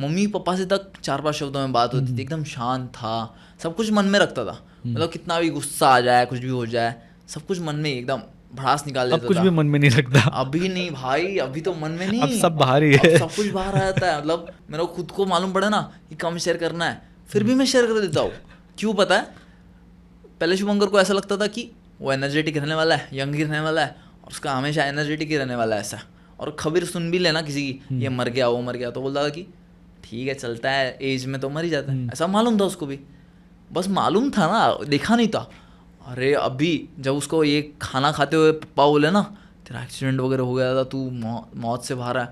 मम्मी पापा से तक 4-5 शब्दों में बात होती थी, एकदम शांत था, सब कुछ मन में रखता था, मतलब कितना भी गुस्सा आ जाए, कुछ भी हो जाए, सब कुछ मन में एकदम भड़ास निकाल देता था। अब कुछ भी मन में नहीं रखता। अभी नहीं भाई, अभी तो मन में नहीं, अब सब बाहर ही है, सब कुछ बाहर आ जाता है। मतलब मेरे को खुद को मालूम पड़ा ना कि कम शेयर करना है, फिर भी मैं शेयर कर देता हूँ। क्यों पता है, पहले शुभंकर को ऐसा लगता था कि वो एनर्जेटिक रहने वाला है, यंग ही रहने वाला है, और उसका हमेशा एनर्जेटिक ही रहने वाला है ऐसा, और खबर सुन भी लेना किसी की, ये मर गया वो मर गया, तो बोलता था कि ठीक है चलता है, एज में तो मर ही जाता है, ऐसा मालूम था उसको भी, बस मालूम था ना, देखा नहीं था। अरे अभी जब उसको ये खाना खाते हुए पापा बोले ना तेरा एक्सीडेंट वगैरह हो गया था, तू मौत से बाहर है,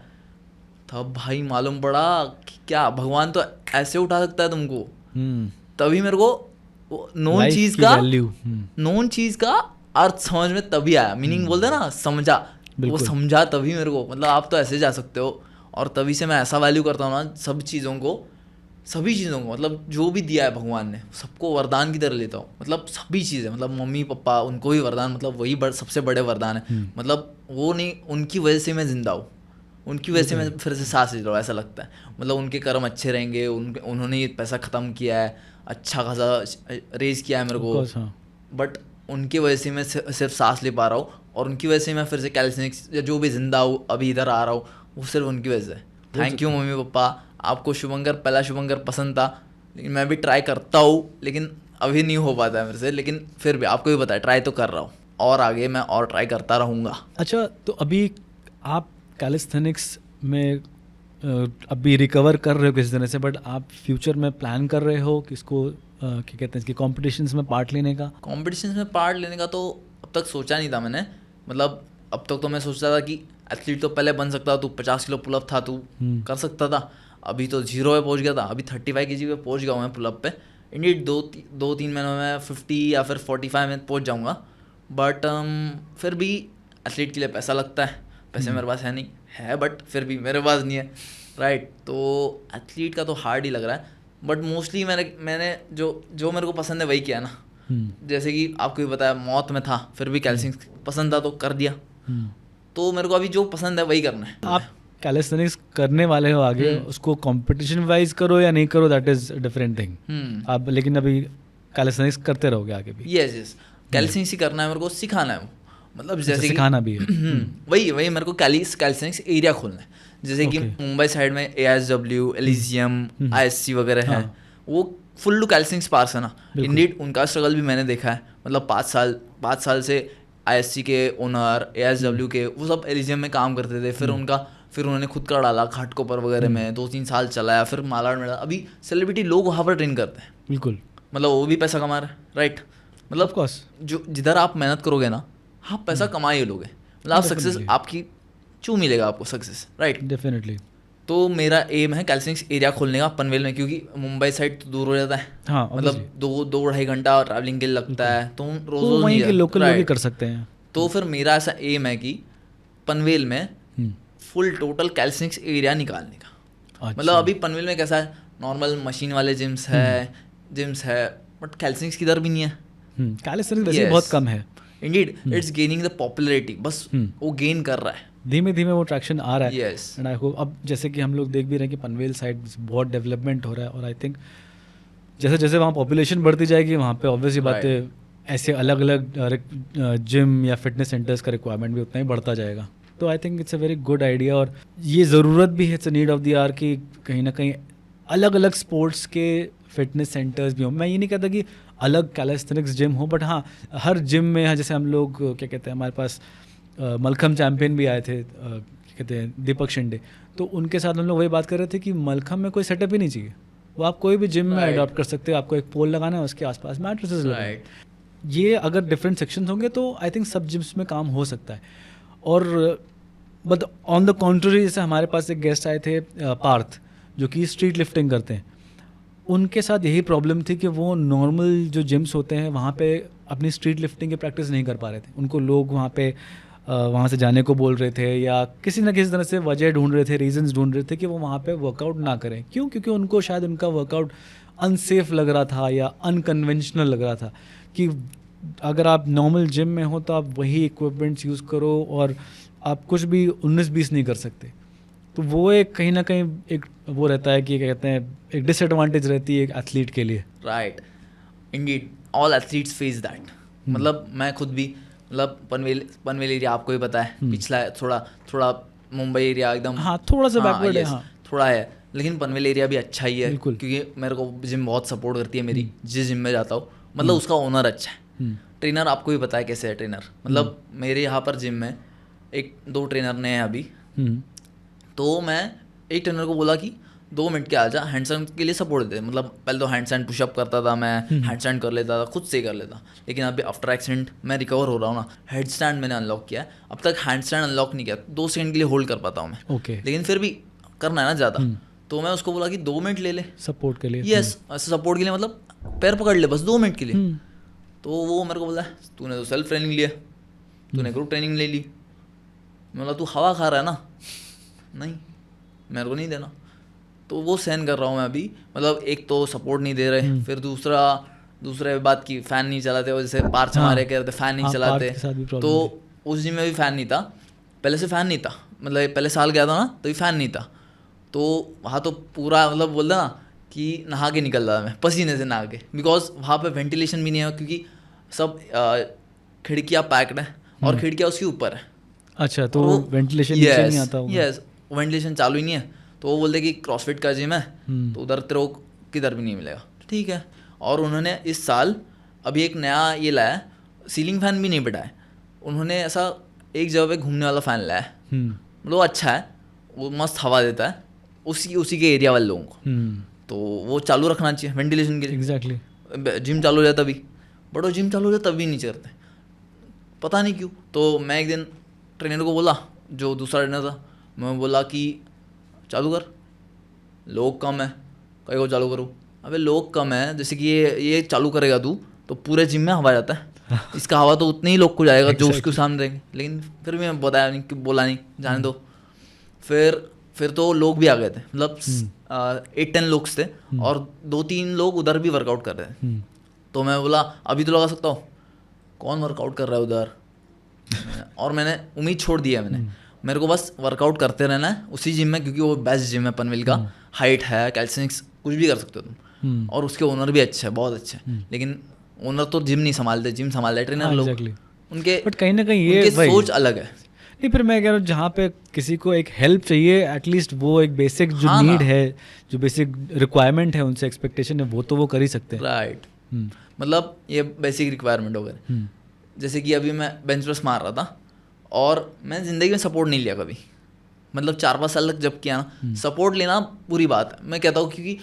तब भाई मालूम पड़ा कि क्या भगवान तो ऐसे उठा सकता है तुमको। तभी मेरे को नोन चीज़ का अर्थ समझ में तभी आया, मीनिंग बोलते ना, समझा, वो समझा तभी मेरे को, मतलब आप तो ऐसे जा सकते हो। और तभी से मैं ऐसा वैल्यू करता हूँ ना सब चीज़ों को सभी चीज़ों को, मतलब जो भी दिया है भगवान ने सबको वरदान की तरह लेता हूँ। मतलब सभी चीज़ें, मतलब मम्मी पापा उनको भी वरदान, मतलब वही सबसे बड़े वरदान है। मतलब वो नहीं, उनकी वजह से मैं जिंदा हूँ, उनकी वजह से मैं फिर से सांस ले रहा हूँ, ऐसा लगता है। मतलब उनके कर्म अच्छे रहेंगे, उन्होंने ये पैसा ख़त्म किया है, अच्छा खासा रेज किया है मेरे को, बट उनकी वजह से मैं सिर्फ सांस ले पा रहा हूँ, और उनकी वजह से मैं फिर से कैलिस्थेनिक्स या जो भी जिंदा हूँ अभी इधर आ रहा हूँ, वो सिर्फ उनकी वजह से। Thank you mummy papa. आपको शुभंकर, पहला शुभंकर पसंद था, लेकिन मैं भी ट्राई करता हूँ, लेकिन अभी नहीं हो पाता है मेरे से, लेकिन फिर भी आपको भी पता है ट्राई तो कर रहा हूँ, और आगे मैं और ट्राई करता रहूँगा। अच्छा, तो अभी आप कैलिस्थेनिक्स में अभी रिकवर कर रहे हो किसी तरह से, बट आप फ्यूचर में प्लान कर रहे हो कि इसको क्या कहते हैं, इसकी कॉम्पिटिशन्स में पार्ट लेने का? कॉम्पिटिशन्स में पार्ट लेने का तो अब तक सोचा नहीं था मैंने। मतलब अब तक तो मैं सोचता था कि एथलीट तो पहले बन सकता था, तू 50 किलो पुलअप था, तू कर सकता था। अभी तो 0 पे पहुंच गया था, अभी 35 kg पे पहुंच गया हूँ मैं पुलअप पे। इंडियड 2-3 महीनों में 50 या फिर 45 में पहुंच जाऊँगा। बट फिर भी एथलीट के लिए पैसा लगता है, पैसे मेरे पास है नहीं है, बट फिर भी मेरे पास नहीं है, राइट। तो एथलीट का तो हार्ड ही लग रहा है, बट मोस्टली मैंने जो मेरे को पसंद है वही किया ना। जैसे कि आपको भी पता है, मौत में था फिर भी कैलिस्थेनिक्स पसंद था तो कर दिया। तो मेरे को अभी जो पसंद है वही करना है। आप कैलिस्थेनिक्स करने वाले हो आगे, उसको कंपटीशन वाइज करो या नहीं करो, दैट इज डिफरेंट थिंग। आप लेकिन अभी कैलिस्थेनिक्स करते रहोगे आगे भी? यस, कैलिस्थेनिक्स ही करना है मेरे को, सिखाना है वो। मतलब जैसे सिखाना भी है। वही मेरे को कैलिस्थेनिक्स एरिया खोलना है। जैसे कि मुंबई साइड में ASW, एलिजियम, ISC वगैरह है, वो फुल टू कैलिस्थेनिक्स पार्क्स है ना। इंडीड उनका स्ट्रगल भी मैंने देखा है। मतलब 5 साल से ISC के ओनर, ASW के, वो सब एलिजियम में काम करते थे। फिर उन्होंने खुद का डाला घाटकोपर वगैरह में, 2-3 साल चलाया, फिर मालाड में डाला। अभी सेलिब्रिटी लोग वहाँ पर ट्रेन करते हैं। बिल्कुल, मतलब वो भी पैसा कमा रहे हैं, राइट। मतलब जो जिधर आप मेहनत करोगे ना, आप पैसा कमा ही लोगे। मतलब आप सक्सेस, आपकी क्यों मिलेगा आपको सक्सेस, राइट। डेफिनेटली। तो मेरा एम है कैलिस्थेनिक्स एरिया खोलने का पनवेल में, क्योंकि मुंबई साइड तो दूर हो जाता है। हाँ, मतलब 2-2.5 घंटा ट्रैवलिंग के लिए लगता है, तो रोज वहीं के लोकल लोग ही कर सकते हैं। तो फिर मेरा ऐसा एम है कि पनवेल में फुल टोटल कैलिस्थेनिक्स एरिया निकालने का। मतलब अभी पनवेल में कैसा है, नॉर्मल मशीन वाले जिम्स है, बट कैलिस्थेनिक्स किधर भी नहीं है। कैलिस्थेनिक्स वैसे बहुत कम है। Indeed it's gaining the popularity, बस वो गेन कर रहा है, धीमे धीमे वो ट्रैक्शन आ रहा है। यस, एंड आई होप, अब जैसे कि हम लोग देख भी रहे हैं कि पनवेल साइड बहुत डेवलपमेंट हो रहा है, और आई थिंक जैसे जैसे वहाँ पॉपुलेशन बढ़ती जाएगी, वहाँ पे ऑब्वियसली बात है, ऐसे अलग अलग जिम या फिटनेस सेंटर्स का रिक्वायरमेंट भी उतना ही बढ़ता जाएगा। तो I think it's a very good idea, और ये ज़रूरत भी है, it's a need of the hour कि कहीं ना कहीं अलग अलग स्पोर्ट्स के फिटनेस सेंटर्स भी हों। मैं ये नहीं कहता कि अलग कैलिस्थेनिक्स जिम हो, बट हाँ, हर जिम में, जैसे हम लोग क्या कहते हैं, हमारे पास मलखम चैम्पियन भी आए थे, क्या कहते हैं, दीपक शिंदे, तो उनके साथ हम लोग वही बात कर रहे थे कि मलखम में कोई सेटअप ही नहीं चाहिए, वो आप कोई भी जिम में अडॉप्ट कर सकते हो। आपको एक पोल लगाना है, उसके आसपास मैट्रेसेस लगाना। ये अगर डिफरेंट सेक्शंस होंगे तो आई थिंक सब जिम्स में काम हो सकता है। और बट ऑन द कॉन्ट्ररी, जैसे हमारे पास एक गेस्ट आए थे पार्थ, जो कि स्ट्रीट लिफ्टिंग करते हैं, उनके साथ यही प्रॉब्लम थी कि वो नॉर्मल जो जिम्स होते हैं वहाँ पे अपनी स्ट्रीट लिफ्टिंग की प्रैक्टिस नहीं कर पा रहे थे। उनको लोग वहाँ से जाने को बोल रहे थे, या किसी न किसी तरह से वजह ढूंढ रहे थे, रीजंस ढूंढ रहे थे कि वो वहाँ पे वर्कआउट ना करें। क्यों? क्योंकि उनको शायद उनका वर्कआउट अनसेफ लग रहा था या अनकन्वेंशनल लग रहा था। कि अगर आप नॉर्मल जिम में हो तो आप वही इक्विपमेंट्स यूज़ करो, और आप कुछ भी 19-20 नहीं कर सकते। तो वो एक कहीं ना कहीं एक वो रहता है कि क्या कहते हैं, एक डिसएडवांटेज रहती है एक एथलीट के लिए, right. Indeed all athletes face that. मतलब मैं खुद भी, मतलब पनवेल एरिया आपको ही पता है, पिछला है, थोड़ा मुंबई एरिया एकदम, हाँ, थोड़ा सा बैकवर्ड है, हाँ, थोड़ा है, लेकिन पनवेल एरिया भी अच्छा ही है, क्योंकि मेरे को जिम बहुत सपोर्ट करती है मेरी, जिस जिम में जाता हूँ। मतलब उसका ओनर अच्छा है, ट्रेनर आपको भी पता है कैसे है ट्रेनर। मतलब मेरे यहाँ पर जिम में 1-2 ट्रेनर ने हैं अभी, तो मैं एक ट्रेनर को बोला कि 2 मिनट के आ जा, हैंडस्टैंड के लिए सपोर्ट देते। मतलब पहले तो हैंडस्टैंड पुशअप करता था मैं, हैंडस्टैंड कर लेता था, खुद से कर लेता, लेकिन अभी आफ्टर एक्सीडेंट मैं रिकवर हो रहा हूँ ना, हेडस्टैंड मैंने अनलॉक किया है। अब तक हैंडस्टैंड अनलॉक नहीं किया, 2 सेकंड के लिए होल्ड कर पाता हूँ मैं, लेकिन फिर भी करना है ना ज़्यादा। तो मैं उसको बोला कि 2 मिनट ले ले सपोर्ट के लिए। यस, सपोर्ट के लिए, मतलब पैर पकड़ ले बस 2 मिनट के लिए। तो वो मेरे को बोला, तूने तो सेल्फ ट्रेनिंग लिया, तूने ग्रुप ट्रेनिंग ले ली। मैं बोला तू हवा खा रहा है ना, नहीं मेरे को नहीं देना। तो वो सहन कर रहा हूँ मैं अभी। मतलब एक तो सपोर्ट नहीं दे रहे, फिर दूसरे बात की फ़ैन नहीं चलाते, और जैसे पार्च हमारे कह रहे थे फ़ैन नहीं चलाते, तो उस जिम में भी फ़ैन नहीं था, पहले से फ़ैन नहीं था, मतलब पहले साल गया था ना तो भी फ़ैन नहीं था। तो वहाँ तो पूरा मतलब बोलते ना कि नहा के निकल रहा मैं पसीने से नहा के, बिकॉज वहाँ पे वेंटिलेशन भी नहीं है, क्योंकि सब खिड़कियाँ पैक्ड हैं और खिड़कियाँ उसके ऊपर है। अच्छा, तो वेंटिलेशन नीचे नहीं आता होगा। यस, वेंटिलेशन चालू ही नहीं है। तो वो बोलते कि क्रॉसफिट का जिम है तो उधर तेरे को किधर भी नहीं मिलेगा, ठीक है। और उन्होंने इस साल अभी एक नया ये लाया है, सीलिंग फैन भी नहीं बिठाया उन्होंने, ऐसा एक जगह पे घूमने वाला फ़ैन लाया है, मतलब अच्छा है, वो मस्त हवा देता है उसी के एरिया वाले लोगों को। तो वो चालू रखना चाहिए वेंटिलेशन के लिए। एग्जैक्टली। जिम चालू हो जाता तभी, बट वो जिम चालू हो जाता तभी नहीं करते, पता नहीं क्यों। तो मैं एक दिन ट्रेनर को बोला, जो दूसरा ट्रेनर था, मैं बोला कि चालू कर, लोग कम है, कहीं को चालू करूँ। अबे लोग कम है, जैसे कि ये चालू करेगा तू तो पूरे जिम में हवा जाता है, इसका हवा तो उतने ही लोग को जाएगा जो उसके सामने रहेंगे। लेकिन फिर भी मैं बताया नहीं, बोला नहीं, जाने दो। फिर तो लोग भी आ गए थे, मतलब 8-10 लोग थे, और 2-3 लोग उधर भी वर्कआउट कर रहे थे। तो मैं बोला अभी तो लगा सकता हूँ, कौन वर्कआउट कर रहा है उधर, और मैंने उम्मीद छोड़ दी है मैंने, मेरे को बस वर्कआउट करते रहना है उसी जिम में, क्योंकि वो बेस्ट जिम है पनवेल का, हाइट है, कैल्सिनिक्स कुछ भी कर सकते हो तुम, और उसके ओनर भी अच्छे हैं, बहुत अच्छे हैं। लेकिन ओनर तो जिम नहीं संभालते, जिम संभालते ट्रेनर लोग, उनके बट कहीं ना कहीं ये सोच अलग है। नहीं, फिर मैं कह रहा हूँ जहाँ पे किसी को एक हेल्प चाहिए, एटलीस्ट वो एक बेसिक जो नीड है, जो बेसिक रिक्वायरमेंट है, उनसे एक्सपेक्टेशन है, वो तो वो कर ही सकते हैं। राइट, मतलब ये बेसिक रिक्वायरमेंट हो गए। जैसे कि अभी मैं बेंच प्रेस मार रहा था, और मैं ज़िंदगी में सपोर्ट नहीं लिया कभी, मतलब 4-5 साल तक जब किया ना, सपोर्ट लेना बुरी बात है मैं कहता हूँ, क्योंकि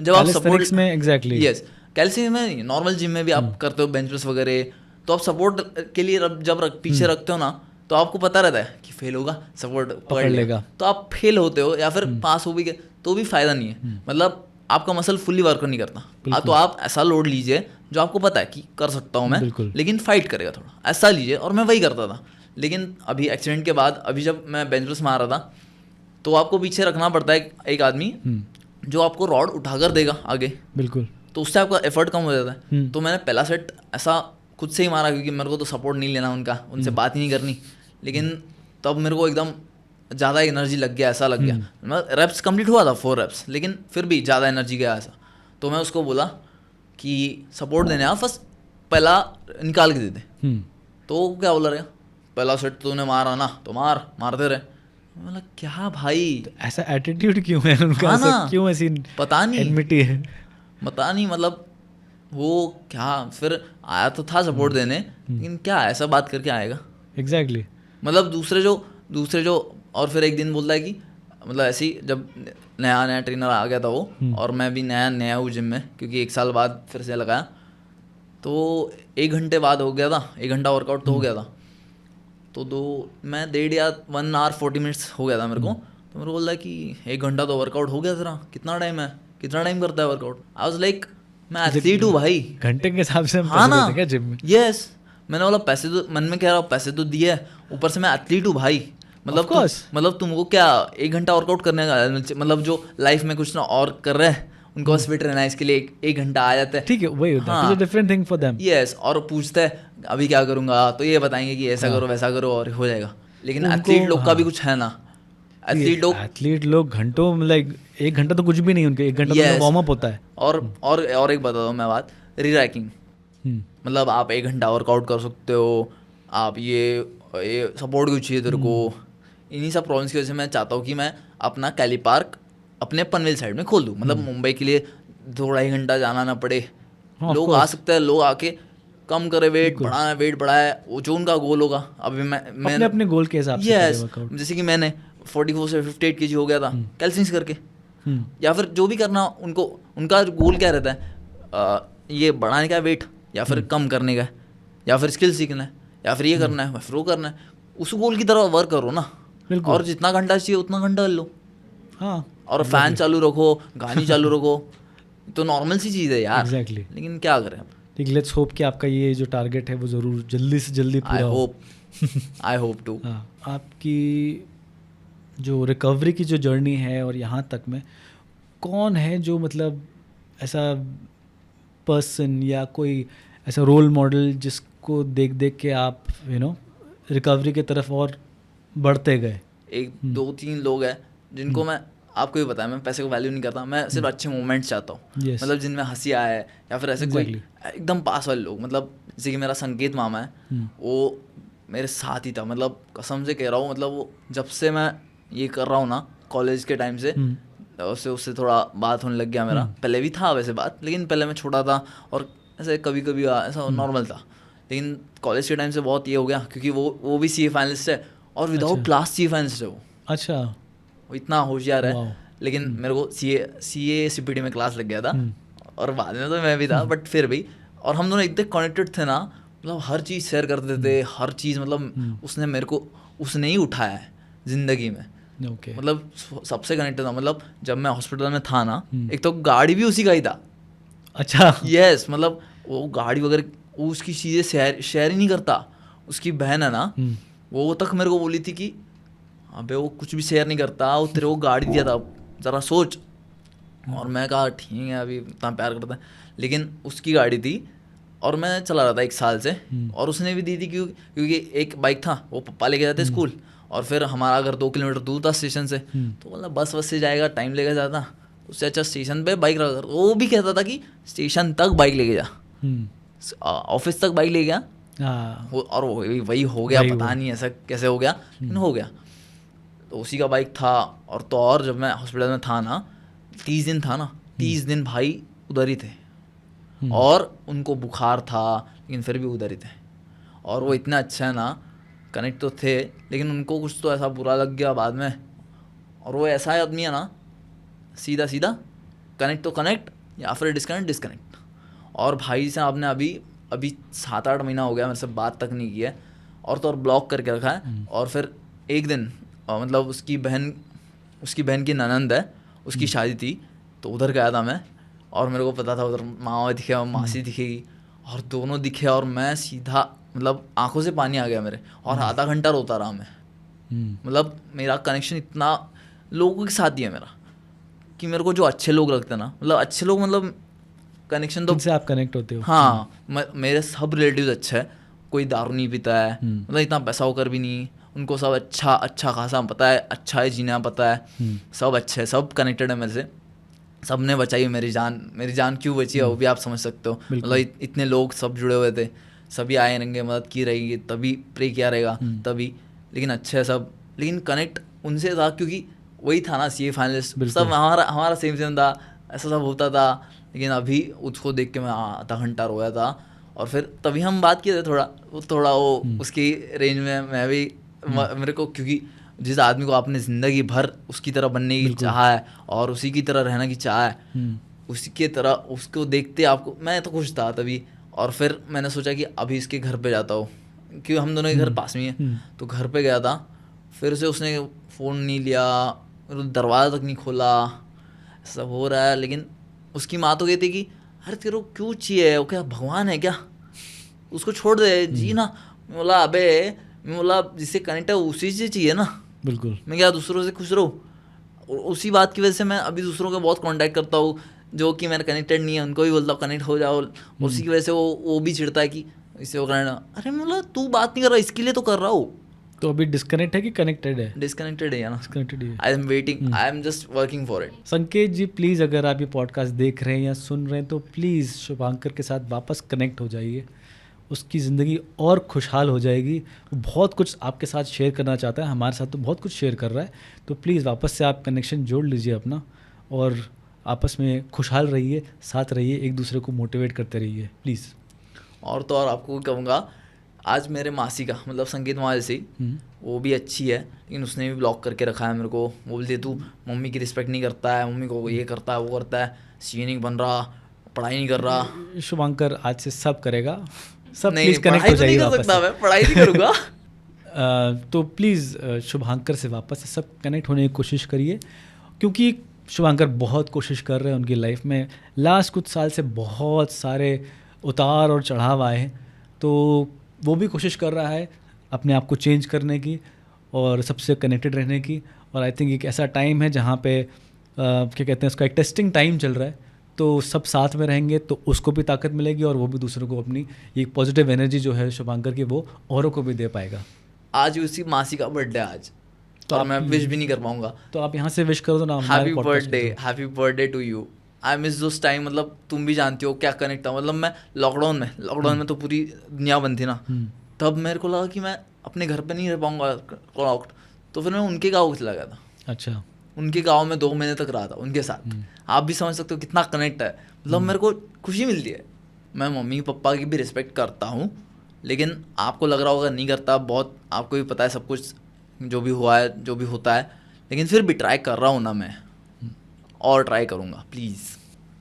जब आप सपोर्ट में एग्जैक्टली यस, कैल्सियम में नहीं, नॉर्मल जिम में भी आप करते हो बेंच प्रेस वगैरह, तो आप सपोर्ट के लिए जब पीछे रखते हो ना, तो आपको पता रहता है कि फेल होगा, सपोर्ट पकड़ लेगा, तो आप फेल होते हो या फिर पास हो भी गए तो भी फायदा नहीं है, मतलब आपका मसल फुल्ली वर्क नहीं करता। तो आप ऐसा लोड लीजिए जो आपको पता है कि कर सकता हूँ मैं, लेकिन फाइट करेगा थोड़ा, ऐसा लीजिए। और मैं वही करता था। लेकिन अभी एक्सीडेंट के बाद, अभी जब मैं बेंच प्रेस मार रहा था, तो आपको पीछे रखना पड़ता है एक आदमी जो आपको रॉड उठाकर देगा आगे, बिल्कुल, तो उससे आपका एफर्ट कम हो जाता है। तो मैंने पहला सेट ऐसा खुद से ही मारा, क्योंकि मेरे को तो सपोर्ट नहीं लेना उनका, उनसे बात ही नहीं करनी। लेकिन तब मेरे को एकदम ज़्यादा एनर्जी लग गया, ऐसा लग गया, मतलब रेप्स कंप्लीट हुआ था 4 रेप्स, लेकिन फिर भी ज़्यादा एनर्जी गया ऐसा। तो मैं उसको बोला कि सपोर्ट देने आप बस पहला निकाल के दे दे। तो क्या बोला रहेगा, पहला सेट तूने मारा ना तो मारते रहे। मतलब क्या भाई, तो ऐसा एटीट्यूड क्यों है उनका? हाँ ना, क्यों ऐसी पता नहीं, एनमिटी है, पता नहीं। मतलब वो क्या, फिर आया तो था सपोर्ट देने, लेकिन क्या ऐसा बात करके आएगा। एग्जैक्टली मतलब दूसरे जो और फिर एक दिन बोलता है कि मतलब ऐसे ही जब नया ट्रेनर आ गया था वो, और मैं भी नया हूँ जिम में, क्योंकि 1 साल बाद फिर से लगाया, तो 1 घंटे बाद हो गया था, 1 घंटा वर्कआउट तो हो गया था, तो मैं 1.5 या 1 hour 40 minutes हो गया था मेरे को। तो मेरे को बोल रहा है कि 1 घंटा तो वर्कआउट हो गया तेरा, कितना टाइम करता है वर्कआउट। आई वाज लाइक, मैं एथलीट हूँ भाई, घंटे के हिसाब से हम हाँ ना, क्या जिम में? यस, मैंने बोला पैसे तो, मन में कह रहा हूँ पैसे तो दिए, ऊपर से मैं एथलीट हूँ भाई, मतलब तुमको क्या 1 घंटा वर्कआउट करने का, मतलब जो लाइफ में कुछ ना और कर रहे हैं उनको बस फिट रहना है, इसके लिए 1 घंटा आ जाता है, ठीक है, वही होता है, different thing for them. Yes, और पूछते हैं अभी क्या करूंगा, तो ये बताएंगे कि ऐसा करो वैसा करो और हो जाएगा। लेकिन एथलीट लोग का भी कुछ है ना, एथलीट लोग घंटों, मतलब 1 घंटा तो कुछ भी नहीं, उनके 1 घंटा तो वार्म अप होता है। और एक बता दो मैं बात, री-रैकिंग, मतलब आप 1 घंटा वर्कआउट कर सकते हो, आप ये सपोर्ट क्यों चाहिए तेरे को। इन्हीं सब प्रॉब्लम्स की वजह से मैं चाहता हूँ कि मैं अपना कैली पार्क अपने पनवेल साइड में खोल दूँ, मतलब मुंबई के लिए 2-2.5 घंटा जाना ना पड़े, लोग आ सकते हैं, लोग आके कम करे, वेट बढ़ाए, वो जो उनका गोल होगा। अभी मैं अपने गोल के हिसाब से वर्कआउट, जैसे कि मैंने 44 से 58 kg हो गया था कैल्सिंग्स करके, या फिर जो भी करना उनको, उनका गोल क्या रहता है, ये बढ़ाने का वेट, या फिर कम करने का, या फिर स्किल सीखना है, या फिर ये करना है, फिर वो करना है, उस गोल की तरह वर्क करो ना, और जितना घंटा चाहिए उतना घंटा कर लो। हाँ, और फैन चालू रखो, गानी चालू रखो, तो नॉर्मल सी चीज़ है यार। एग्जैक्टली, लेकिन क्या करें। ठीक, लेट्स होप कि आपका ये जो टारगेट है वो ज़रूर जल्दी से जल्दी पूरा हो। I hope too. हाँ, आपकी जो रिकवरी की जो जर्नी है और यहाँ तक में, कौन है जो मतलब ऐसा पर्सन या कोई ऐसा रोल मॉडल जिसको देख देख के आप रिकवरी की तरफ और बढ़ते गए? एक 2-3 लोग हैं जिनको मैं आपको भी बताया, मैं पैसे को वैल्यू नहीं करता, मैं सिर्फ अच्छे मोमेंट्स चाहता हूँ। Yes. मतलब जिनमें हंसी आए या फिर ऐसे कोई एकदम पास वाले लोग, मतलब जैसे कि मेरा संकेत मामा है, वो मेरे साथ ही था, मतलब कसम से कह रहा हूँ, मतलब वो जब से मैं ये कर रहा हूँ ना कॉलेज के टाइम से, उससे थोड़ा बात होने लग गया मेरा। पहले भी था वैसे बात, लेकिन पहले मैं छोटा था और ऐसे कभी कभी ऐसा नॉर्मल था, लेकिन कॉलेज के टाइम से बहुत ये हो गया, क्योंकि वो भी CA फाइनलिस्ट है और विदाउट क्लास CA फाइनलिस्ट है वो। अच्छा, वो इतना होशियार है। लेकिन मेरे को CA CPT में क्लास लग गया था और बाद में तो मैं भी था, बट फिर भी, और हम दोनों इतने कनेक्टेड थे ना, मतलब हर चीज़ शेयर करते थे, हर चीज़, मतलब उसने मेरे को, उसने ही उठाया है ज़िंदगी में। मतलब सबसे कनेक्टेड था। मतलब जब मैं हॉस्पिटल में था ना, एक तो गाड़ी भी उसी का ही था। अच्छा, यस, मतलब वो गाड़ी वगैरह, वो उसकी चीज़ें शेयर ही नहीं करता। उसकी बहन है ना, वो तक मेरे को बोली थी कि अबे वो कुछ भी शेयर नहीं करता, वो तेरे को गाड़ी दिया था, ज़रा सोच। और मैं कहा ठीक है, अभी इतना प्यार करता है, लेकिन उसकी गाड़ी थी और मैं चला रहा था 1 साल से, और उसने भी दी थी क्योंकि एक बाइक था, वो पापा लेके जाते स्कूल, और फिर हमारा घर 2 किलोमीटर दूर था स्टेशन से, तो मतलब बस से जाएगा, टाइम लेके जाता, उससे अच्छा स्टेशन पे बाइक रखा। वो भी कहता था कि स्टेशन तक बाइक लेके जा, ऑफिस तक बाइक ले गया, और वही हो गया। पता नहीं ऐसा कैसे हो गया, लेकिन हो गया। तो उसी का बाइक था। और तो और जब मैं हॉस्पिटल में था ना, 30 दिन था ना, 30 दिन भाई उधर ही थे, और उनको बुखार था, लेकिन फिर भी उधर ही थे। और वो इतना अच्छा है ना, कनेक्ट तो थे, लेकिन उनको कुछ तो ऐसा बुरा लग गया बाद में। और वो ऐसा आदमी है ना, सीधा सीधा कनेक्ट तो कनेक्ट, या फिर डिस्कनेक्ट। और भाई साहब ने अभी 7-8 महीना हो गया मेरे से बात तक नहीं की है, और तो और ब्लॉक करके रखा है। और फिर एक दिन मतलब उसकी बहन की ननंद है, उसकी शादी थी, तो उधर गया था मैं, और मेरे को पता था उधर मामा दिखे, मासी दिखेगी, और दोनों दिखे, और मैं सीधा मतलब आंखों से पानी आ गया मेरे, और आधा घंटा रोता रहा मैं। मतलब मेरा कनेक्शन इतना लोगों के साथ ही है मेरा, कि मेरे को जो अच्छे लोग लगते हैं ना, मतलब अच्छे लोग, मतलब कनेक्शन तो जिनसे आप कनेक्ट होते हो। हाँ, मेरे सब रिलेटिव्स अच्छे हैं, कोई दारू नहीं पीता है, मतलब इतना पैसा होकर भी नहीं, उनको सब अच्छा खासा पता है, अच्छा है जीना पता है, सब अच्छे हैं, सब कनेक्टेड है मेरे से। सब ने बचाई मेरी जान क्यों बची है वो भी आप समझ सकते हो। मतलब इतने लोग सब जुड़े हुए थे, सभी आए रहेंगे, मदद की रहेगी, तभी प्रे किया रहेगा तभी, लेकिन अच्छे है सब। लेकिन कनेक्ट उनसे था क्योंकि वही था ना, CA फाइनलिस्ट, सब हमारा सेम था, ऐसा सब होता था। लेकिन अभी उसको देख के मैं आधा घंटा रोया था, और फिर तभी हम बात किए थे थोड़ा वो उसकी रेंज में मैं भी, मेरे को, क्योंकि जिस आदमी को आपने ज़िंदगी भर उसकी तरह बनने की चाह है और उसी की तरह रहना की चाह है, उसी की तरह उसको देखते आपको, मैं तो खुश था तभी। और फिर मैंने सोचा कि अभी इसके घर पे जाता हूँ, क्योंकि हम दोनों के घर पास में है, तो घर पे गया था। फिर से उसने फ़ोन नहीं लिया, दरवाज़ा तक नहीं खोला, सब हो रहा है। लेकिन उसकी माँ तो कहती कि अरे तेरे को क्यों चाहिए, वो क्या भगवान है क्या, उसको छोड़ दे जी ना। मैं बोला जिससे कनेक्ट है उसी से चाहिए ना, बिल्कुल। मैं क्या दूसरों से खुश रहूँ। उसी बात की वजह से मैं अभी दूसरों का बहुत कांटेक्ट करता हूँ, जो कि मेरे कनेक्टेड नहीं है, उनको भी बोलता हूँ कनेक्ट हो जाओ। उसी की वजह से वो भी चिढ़ता है कि इससे वो करना। अरे मतलब तू बात नहीं कर रहा, इसके लिए तो कर रहा हूँ। तो अभी डिस्कनेक्ट है कि कनेक्टेड है? डिस्कनेक्टेड है ना, डिस्कनेक्टेड है। I am waiting, I am just working for it. संकेत जी प्लीज़, अगर आप ये पॉडकास्ट देख रहे हैं या सुन रहे हैं तो प्लीज़ शुभांकर के साथ वापस कनेक्ट हो जाइए, उसकी ज़िंदगी और खुशहाल हो जाएगी। वो बहुत कुछ आपके साथ शेयर करना चाहता है, हमारे साथ तो बहुत कुछ शेयर कर रहा है, तो प्लीज़ वापस से आप कनेक्शन जोड़ लीजिए अपना, और आपस में खुशहाल रहिए, साथ रहिए, एक दूसरे को मोटिवेट करते रहिए प्लीज़। और तो और आपको कहूँगा, आज मेरे मासी का मतलब संकेत माँ जैसी, वो भी अच्छी है, लेकिन उसने भी ब्लॉक करके रखा है मेरे को। वो बोलती है तू मम्मी की रिस्पेक्ट नहीं करता है, मम्मी को ये करता है वो करता है, CA नहीं बन रहा, पढ़ाई नहीं कर रहा। शुभांकर आज से सब करेगा, सब नहीं, प्लीज़ कनेक्ट हो जाइए वापस से। मैं पढ़ाई नहीं करूँगा। तो प्लीज़ शुभांकर से वापस से सब कनेक्ट होने की कोशिश करिए, क्योंकि शुभांकर बहुत कोशिश कर रहे हैं उनकी लाइफ में। लास्ट कुछ साल से बहुत सारे उतार और चढ़ाव आए हैं, तो वो भी कोशिश कर रहा है अपने आप को चेंज करने की और सबसे कनेक्टेड रहने की। और आई थिंक एक ऐसा टाइम है जहाँ पे क्या कहते हैं उसका, एक टेस्टिंग टाइम चल रहा है, तो सब साथ में रहेंगे तो उसको भी ताकत मिलेगी और वो भी दूसरों को अपनी एक पॉजिटिव एनर्जी जो है शुभांकर की वो औरों को भी दे पाएगा। आज उसकी मासी का बर्थडे आज, तो और मैं विश भी नहीं कर पाऊंगा। तो आप यहाँ से विश करो तो ना, happy birthday to you. I miss those time, मतलब तुम भी जानती हो क्या कनेक्ट था। मतलब मैं लॉकडाउन में तो पूरी दुनिया बंद थी ना, तब मेरे को लगा कि मैं अपने घर पे नहीं रह पाऊंगा लॉक्ड, तो फिर मैं उनके गाँव चला गया था। अच्छा। उनके गांव में 2 महीने तक रहा था उनके साथ। आप भी समझ सकते हो कितना कनेक्ट है, मतलब मेरे को खुशी मिलती है। मैं मम्मी पापा की भी रिस्पेक्ट करता हूँ, लेकिन आपको लग रहा होगा नहीं करता, बहुत आपको भी पता है सब कुछ जो भी हुआ है जो भी होता है, लेकिन फिर भी ट्राई कर रहा हूँ ना मैं, और ट्राई करूँगा प्लीज़।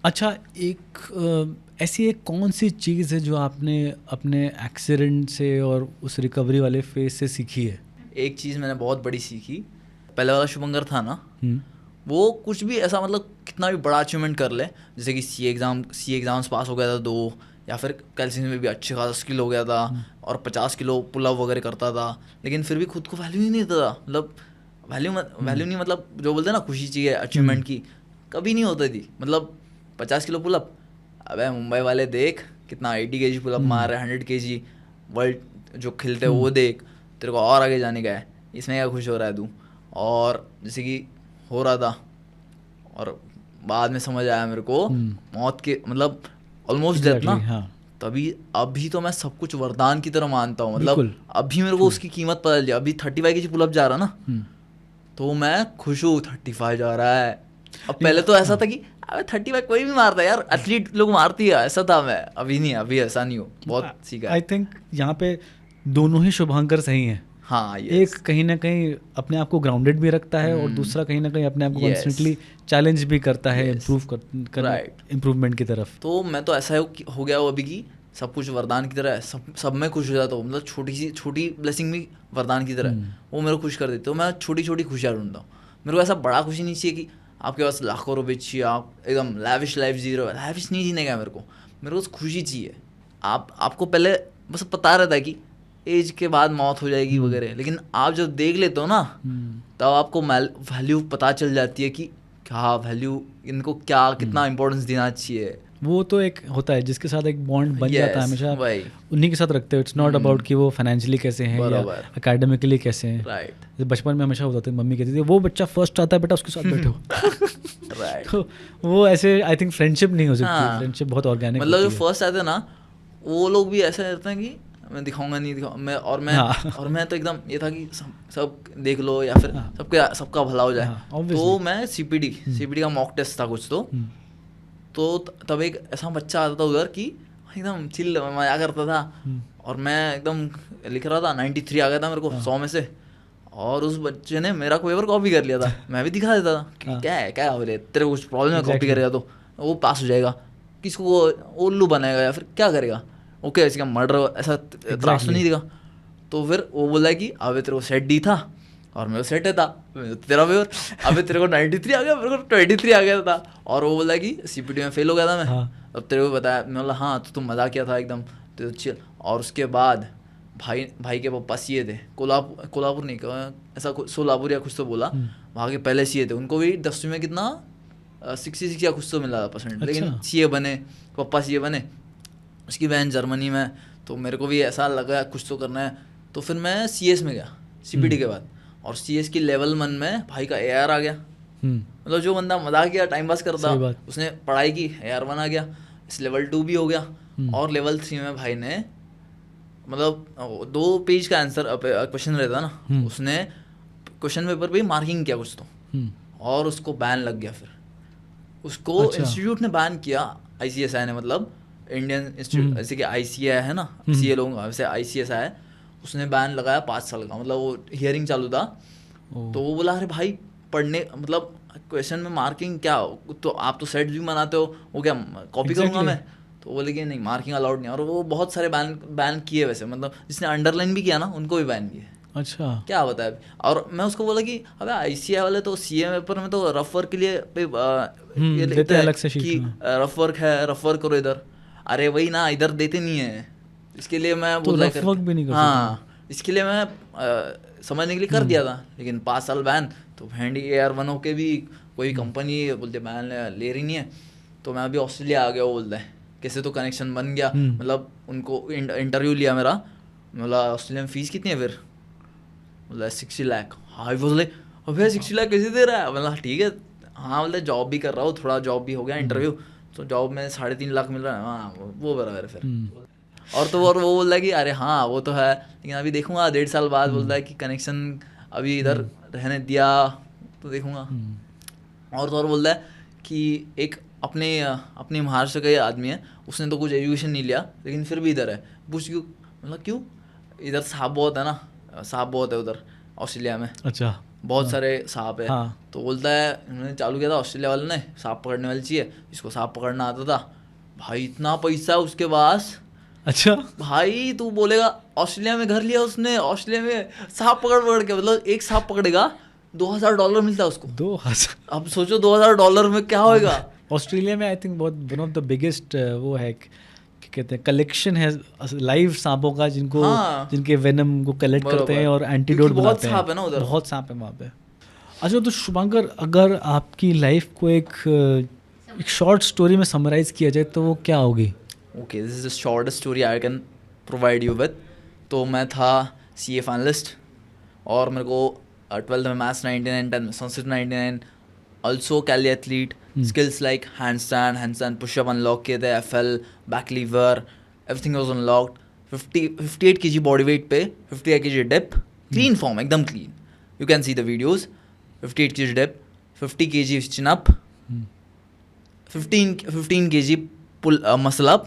अच्छा, एक ऐसी एक कौन सी चीज़ है जो आपने अपने एक्सीडेंट से और उस रिकवरी वाले फेज से सीखी है? एक चीज़ मैंने बहुत बड़ी सीखी, पहले वाला शुभंकर था ना, वो कुछ भी ऐसा मतलब कितना भी बड़ा अचीवमेंट कर ले, जैसे कि सी एग्ज़ाम्स पास हो गया था 2, या फिर कैल्सियम में भी अच्छे खासा स्किल हो गया था और 50 किलो पुलअप वगैरह करता था, लेकिन फिर भी खुद को वैल्यू ही नहीं देता था। मतलब वैल्यू नहीं, मतलब जो बोलते हैं ना खुशी चाहिए अचीवमेंट की, कभी नहीं होती थी। मतलब 50 किलो पुलअप, अबे मुंबई वाले देख कितना 80 kg पुलअप मार रहे हैं, 100 kg वर्ल्ड जो खेलते हैं वो देख, तेरे को और आगे जाने का है, इसमें क्या खुश हो रहा है तू। और जैसे कि हो रहा था, और बाद में समझ आया मेरे को मौत के मतलब ऑलमोस्ट डेथ ना, तभी अभी तो मैं सब कुछ वरदान की तरह मानता हूँ। मतलब अभी मेरे को उसकी कीमत पता चली। अभी 35 kg पुलअप जा रहा ना, तो मैं खुश हूँ 35 जा रहा है। अब पहले तो ऐसा था कि अबे 35 कोई भी मारता है यार, एथलीट लोग मारती है, ऐसा था मैं। अभी नहीं, अभी ऐसा नहीं हो, बहुत सीखा। आई थिंक यहाँ पे दोनों ही शुभांकर सही हैं। हाँ, एक कहीं ना कहीं अपने आप को ग्राउंडेड भी रखता है और दूसरा कहीं ना कहीं अपने आप को कॉन्स्टेंटली चैलेंज भी करता है इम्प्रूवमेंट की तरफ। तो मैं तो ऐसा हो गया अभी कि सब कुछ वरदान की तरह है, सब में खुश हो जाता हूँ। मतलब छोटी ब्लेसिंग भी वरदान की तरह वो मेरे को खुश कर देते हो। मैं छोटी छोटी खुशियाँ ढूंढता हूँ। मेरे को ऐसा बड़ा खुशी नहीं चाहिए कि आपके पास लाखों रुपये चाहिए, आप एकदम लैविश लाइफ जी रहे हो। लैविश नहीं जीने का मेरे को खुशी चाहिए। आपको पहले बस पता रहता है कि एज के बाद मौत हो जाएगी वगैरह, लेकिन आप जब देख लेते हो ना, तब आपको वैल्यू पता चल जाती है कि क्या वैल्यू, इनको क्या कितना इंपॉर्टेंस देना चाहिए। वो तो एक होता है जिसके साथ एक बॉन्ड बन जाता है हमेशा, उन्हीं के साथ रखते हो। इट्स नॉट अबाउट कि वो फाइनेंशियली कैसे हैं या एकेडमिकली कैसे हैं। राइट। बचपन में हमेशा होता था, मम्मी कहती थी वो बच्चा फर्स्ट आता है बेटा उसके साथ बैठो। राइट। तो वो ऐसे आई थिंक फ्रेंडशिप नहीं हो सकती। फ्रेंडशिप बहुत ऑर्गेनिक, मतलब जो फर्स्ट आते हैं ना, वो लोग भी ऐसा रहते हैं कि मैं दिखाऊंगा नहीं दिखाऊंगा और मैं तो एकदम ये था कि सब देख लो या फिर सबका भला हो जाए। तो मैं सीपीडी का मॉक टेस्ट था कुछ, तो तब एक ऐसा बच्चा आता था उधर कि एकदम चिल मजा करता था, और मैं एकदम लिख रहा था 93 आ गया था मेरे को 100 में से, और उस बच्चे ने मेरा पेपर कॉपी कर लिया था। मैं भी दिखा देता था कि क्या हो रहा है, तेरे को कुछ प्रॉब्लम है, कॉपी करेगा तो वो पास हो जाएगा, किसको वो उल्लू बनाएगा या फिर क्या करेगा, ओके इसका मर्डर ऐसा त्रास तो नहीं देगा। तो फिर वो बोला कि अबे तेरे को सेट डी था और मेरे को सेट है था, तेरा पेपर अबे तेरे को 93 आ गया, मेरे को 23 आ गया था। और वो बोला कि सीपीटी में फेल हो गया था मैं। अब तेरे को बताया, मैं बोला हाँ तो तुम मजाक किया था एकदम, तो चिल। और उसके बाद भाई के पापा सीए थे, कोल्हापुर नहीं, ऐसा सोलापुर या कुछ तो बोला, वहाँ के पहले सीए थे। उनको भी 10वीं में कितना 66 या कुछ तो मिला था %। लेकिन सीए बने, पापा सीए बने, उसकी बहन जर्मनी में। तो मेरे को भी ऐसा लगा कुछ तो करना है, तो फिर मैं सीएस में गया सीपीटी के बाद। और सीएस की लेवल 1 में भाई का AR आ गया। मतलब जो बंदा मजाक किया टाइम पास करता, उसने पढ़ाई की, AR1 आ गया, इस लेवल 2 भी हो गया। और लेवल 3 में भाई ने मतलब 2 पेज का आंसर क्वेश्चन रहता ना, उसने क्वेश्चन पेपर पे मार्किंग किया कुछ तो, और उसको बैन लग गया। फिर उसको इंस्टीट्यूट ने बैन किया, ICSI ने, मतलब इंडियन इंस्टीट्यूट, जैसे कि ICAI है ना, CA लोग वैसे ICSI है, उसने बैन लगाया 5 साल का। मतलब वो हियरिंग चालू था, तो वो बोला अरे भाई पढ़ने मतलब क्वेश्चन में मार्किंग क्या, तो आप तो सेट भी बनाते हो, वो क्या कॉपी करूँगा मैं? तो बोले कि नहीं मार्किंग अलाउड नहीं। और वो बहुत सारे बैन किए वैसे, मतलब जिसने अंडरलाइन भी किया ना उनको भी बैन किए। अच्छा, क्या बताया। और मैं उसको बोला कि अबे ICAI वाले तो CA पेपर में तो रफ वर्क के लिए ये लिखते हैं कि रफ वर्क है, रफ वर्क करो इधर। अरे वही ना, इधर देते नहीं है, इसके लिए मैं तो रफ वर्क भी नहीं कर सकता। हाँ, इसके लिए मैं समझने के लिए कर दिया था, लेकिन 5 साल बैन, तो हैंडी AR1 होके भी कोई कंपनी बोलते बैन ले रही नहीं है, तो मैं अभी ऑस्ट्रेलिया आ गया। वो बोलता है कैसे, तो कनेक्शन बन गया, मतलब उनको इंटरव्यू लिया मेरा, बोला ऑस्ट्रेलिया में फ़ीस कितनी है, फिर बोला 60 लाख। हाँ बोल रहे अबे 60 लाख कैसे दे रहा है, बोला ठीक है, हाँ बोलते जॉब भी कर रहा हूँ, थोड़ा जॉब भी हो गया, इंटरव्यू तो जॉब में 3.5 लाख मिल रहा है, हाँ वो बराबर है फिर। और तो और वो बोल रहा है कि अरे हाँ वो तो है, लेकिन अभी देखूंगा 1.5 साल बाद, बोल रहा है कि कनेक्शन अभी इधर रहने दिया तो देखूंगा। और तो और बोल रहा है कि एक अपने महाराष्ट्र का ये आदमी है, उसने तो कुछ एजुकेशन नहीं लिया, लेकिन फिर भी इधर है। पूछ क्यों, मतलब क्यों, इधर सांप बहुत है ना, सांप बहुत है उधर ऑस्ट्रेलिया में, अच्छा बहुत सारे सांप है। हाँ। तो बोलता है उन्होंने चालू किया था ऑस्ट्रेलिया वाले ने, सांप पकड़ने वाली चाहिए, जिसको सांप पकड़ना आता था, भाई इतना पैसा उसके पास। अच्छा भाई तू बोलेगा ऑस्ट्रेलिया में घर लिया उसने, ऑस्ट्रेलिया में सांप पकड़ के, मतलब एक सांप पकड़ेगा $2000 मिलता है उसको। 2000 अब सोचो $2000 में क्या होएगा। ऑस्ट्रेलिया में आई थिंक बहुत वन ऑफ द बिगेस्ट वो है क्या कहते हैं, कलेक्शन है लाइव सांपों का, जिनको जिनके वेनम को कलेक्ट करते हैं और एंटीडोट बनाते हैं। बहुत सांप है ना उधर, बहुत सांप है वहाँ पे। अच्छा तो शुभांकर, अगर आपकी लाइफ को एक शॉर्ट स्टोरी में समराइज किया जाए तो वो क्या होगी? Okay, this is the shortest story I can provide you with. तो मैं था CA फाइनलिस्ट, और मेरे को 12th में मैथ्स 99, 10th में Sanskrit 99, also cali athlete, skills like handstand pushup unlock किए थे, FL, back lever, everything was unlocked. 58 kg body weight पे 58 kg डिप, क्लीन फॉर्म, एकदम clean, you can see the videos. 58 kg dip, 50 kg chin up, 15 kg pull muscle up,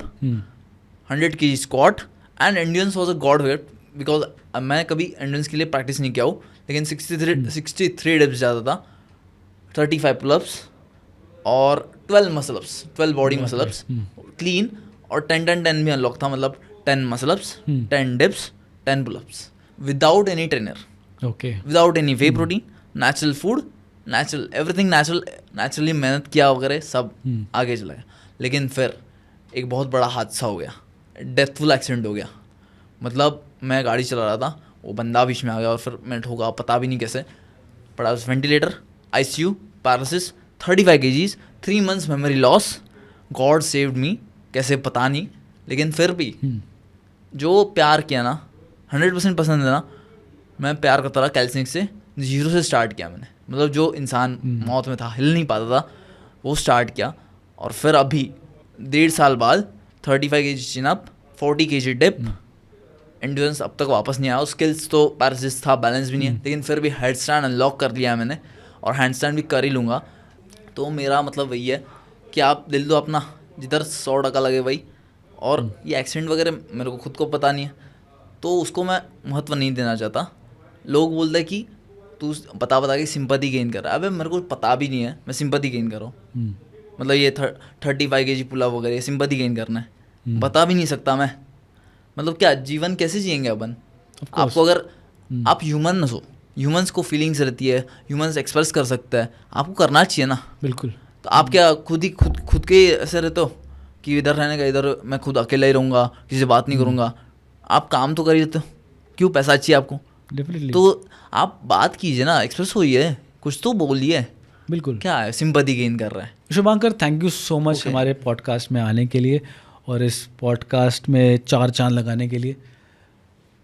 100 kg squat, and endurance was a god weight, because मैं कभी endurance के लिए practice नहीं किया हूँ, लेकिन 63 डिप्स जाता था, 35 पुलअप्स और 12 muscle ups, 12 body muscle ups clean, और 10 भी अनलॉक था, मतलब 10 muscle ups, 10 dips, 10 pullups, without any trainer, okay, without any way protein, natural food, natural everything, naturally मेहनत किया वगैरह सब आगे चला गया। लेकिन फिर एक बहुत बड़ा हादसा हो गया, डेथफुल एक्सीडेंट हो गया। मतलब मैं गाड़ी चला रहा था, वो बंदा बीच में आ गया और फिर मैं ठोका, पता भी नहीं कैसे पड़ा, ventilator, ICU, paralysis, 35 kgs, 3 months memory loss, God saved me, कैसे पता नहीं, लेकिन फिर भी जो प्यार किया ना, 100% पसंद है ना, मैं प्यार करता रहा कैल्सिनिक से, 0 से स्टार्ट किया मैंने, मतलब जो इंसान मौत में था, हिल नहीं पाता था, वो स्टार्ट किया। और फिर अभी 1.5 साल बाद 35 kg chin up, 40 kg dip, endurance अब तक वापस नहीं आया, स्किल्स तो पैरालिसिस था, बैलेंस भी नहीं है, लेकिन फिर भी हेड स्टैंड अनलॉक कर लिया मैंने, और हैंड स्टैंड भी कर ही लूँगा। तो मेरा मतलब वही है कि आप दिल दो अपना, जिधर 100% लगे वही। और ये एक्सीडेंट वगैरह मेरे को खुद को पता नहीं है, तो उसको मैं महत्व नहीं देना चाहता। लोग बोलते हैं कि तू बता के सिंपैथी गेन कर रहा है, अबे मेरे को पता भी नहीं है मैं सिंपैथी गेन कर रहा हूँ, मतलब ये 35 kg पुल अप वगैरह सिंपैथी गेन करना है, बता भी नहीं सकता मैं। मतलब क्या जीवन कैसे जिएंगे अपन? आपको अगर आप ह्यूमन हो, ह्यूमंस को फीलिंग्स रहती है, ह्यूमंस एक्सप्रेस कर सकता है, आपको करना चाहिए ना। बिल्कुल। तो आप क्या खुद के ऐसे रहते हो कि इधर रहने का, इधर मैं खुद अकेला ही रहूँगा, किसी से बात नहीं करूँगा? आप काम तो कर ही लेते हो, क्यों? पैसा चाहिए आपको, डेफिनेटली। तो आप बात कीजिए ना, एक्सप्रेस होइए, कुछ तो बोलिए। बिल्कुल। क्या है सिंपैथी गेन कर रहा है? Shubhankar, thank you so much हमारे पॉडकास्ट में आने के लिए और इस पॉडकास्ट में 4 चांद लगाने के लिए।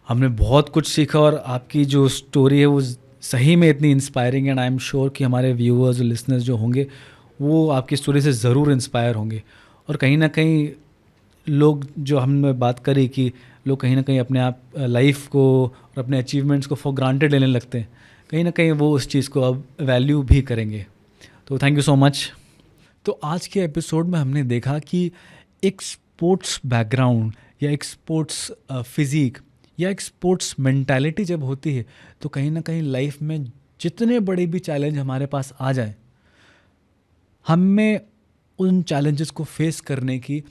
हमने बहुत कुछ सीखा और आपकी जो स्टोरी है वो सही में इतनी इंस्पायरिंग है, एंड आई एम श्योर कि हमारे व्यूअर्स और लिसनर्स जो होंगे वो आपकी स्टोरी से ज़रूर इंस्पायर होंगे। और कहीं ना कहीं लोग, जो हमने बात करी कि लोग कहीं ना कहीं अपने आप लाइफ को और अपने अचीवमेंट्स को फॉर ग्रांटेड लेने लगते हैं, कहीं ना कहीं वो उस चीज़ को अब वैल्यू भी करेंगे। तो थैंक यू सो मच। तो आज के एपिसोड में हमने देखा कि एक स्पोर्ट्स बैकग्राउंड या एक स्पोर्ट्स फिज़िक या एक स्पोर्ट्स मेंटालिटी जब होती है तो कहीं ना कहीं लाइफ में जितने बड़े भी चैलेंज हमारे पास आ जाए, हमें उन चैलेंजेस को फेस करने की,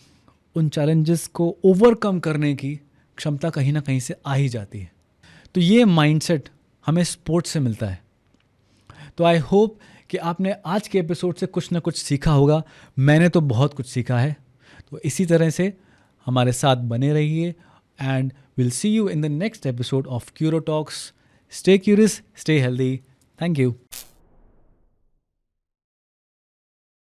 उन चैलेंजेस को ओवरकम करने की क्षमता कहीं ना कहीं से आ ही जाती है। तो ये माइंडसेट हमें स्पोर्ट्स से मिलता है। तो आई होप कि आपने आज के एपिसोड से कुछ ना कुछ सीखा होगा। मैंने तो बहुत कुछ सीखा है। तो इसी तरह से हमारे साथ बने रहिए and we'll see you in the next episode of Curo Talks. Stay curious, stay healthy. Thank you.